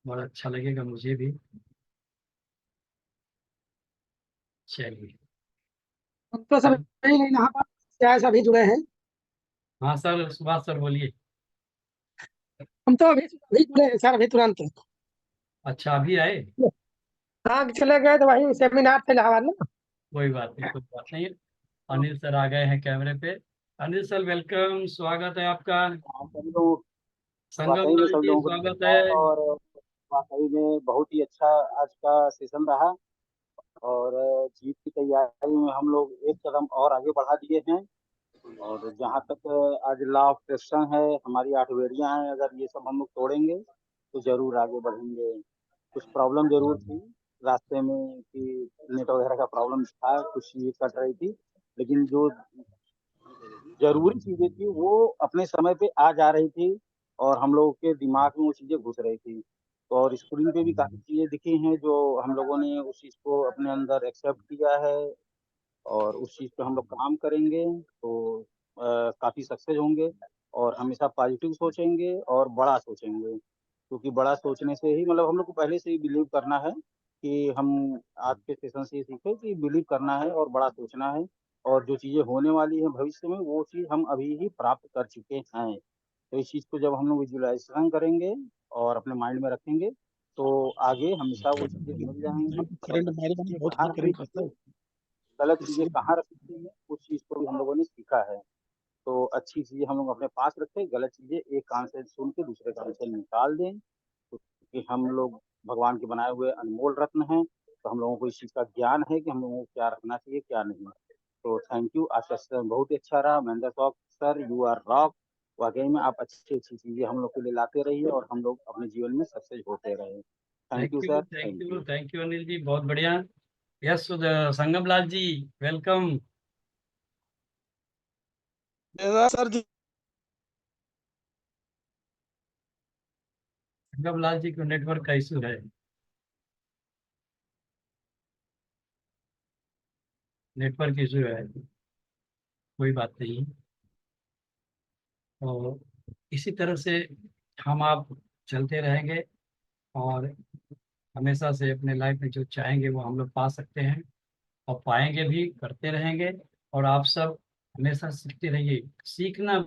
बड़ा अच्छा लगेगा मुझे भी। चलिए। हम तो सब अब नहीं यहाँ पर क्या सभी जुड़े हैं। हाँ सर, सुभाष सर बोलिए। हम तो अभी अभी जुड़े हैं सर, अभी तुरंत। अच्छा, अभी आए? हाँ चले गए तो वही सेमिनार थे इलाहाबाद में। कोई बात नहीं, कोई बात नहीं। अनिल सर आ गए हैं कैमरे पे। अनिल सर वेलकम, स्वागत है आपका। हाँ, सभी लोग संगम वाकई में लाल सब जी लोगों को स्वागत है। नमस्कार। और वाकई में बहुत ही अच्छा आज का सेशन रहा। और जीत की तैयारी में हम लोग एक कदम और आगे बढ़ा दिए हैं। और जहाँ तक आज लॉ ऑफ अट्रैक्शन है, हमारी 8 बेड़ियाँ हैं, अगर ये सब हम लोग तोड़ेंगे तो जरूर आगे बढ़ेंगे। कुछ प्रॉब्लम जरूर थी रास्ते में कि नेट वगैरह का प्रॉब्लम था, कुछ चीजें कट रही थी, लेकिन जो जरूरी चीजें थी वो अपने समय पे आ जा रही थी और हम लोगों के दिमाग में वो चीजें घुस रही थी। तो और स्क्रीन पे भी काफी चीजें दिखी हैं जो हम लोगों ने उस चीज को अपने अंदर एक्सेप्ट किया है, और उस चीज पे हम लोग काम करेंगे तो काफी सक्सेस होंगे। और हमेशा पॉजिटिव सोचेंगे और बड़ा सोचेंगे, क्योंकि बड़ा सोचने से ही मतलब हम लोग को पहले से ही बिलीव करना है कि हम आज के सेशन से ये सीखे कि बिलीव करना है और बड़ा सोचना है। और जो चीजें होने वाली है भविष्य में वो चीज हम अभी ही प्राप्त कर चुके हैं। तो इस चीज को जब हम लोग विजुअलाइजेशन करेंगे और अपने माइंड में रखेंगे तो आगे हमेशा वो चीजें मिल जाएंगी। और करंट अच्छी मेरे को चीजें बहुत कहाँ रखनी करंट करता है। चाहिए, गलत चीजें कहाँ रखनी चाहिए, उस चीज को भी हम लोगों ने सीखा है। तो अच्छी चीजें हम लोग अपने पास रखें, गलत चीजें एक कान से सुन के दूसरे कान से निकाल दें, क्योंकि हम लोग भगवान के बनाए हुए अनमोल रत्न हैं। तो हम लोगों को इस चीज का ज्ञान है कि हम लोगों को क्या रखना चाहिए क्या नहीं। तो थैंक यू, आज का सेशन बहुत ही अच्छा रहा। महेंद्र सॉक सर, यू आर रॉक। वाकई में आप अच्छी अच्छी चीजें हम लोग के लिए लाते रहिए और हम लोग अपने जीवन में सक्सेस होते रहे। Thank thank you you, sir, thank thank you, you. Thank you Anil ji, बहुत बढ़िया। Yes, Sangam Lal ji welcome. Sir ji Sangam Lal ji को नेटवर्क का इशू है, नेटवर्क इशू है, कोई बात नहीं। तो इसी तरह से हम आप चलते रहेंगे, और हमेशा से अपने लाइफ में जो चाहेंगे वो हम लोग पा सकते हैं, और पाएंगे भी, करते रहेंगे। और आप सब हमेशा सीखते रहिए, सीखना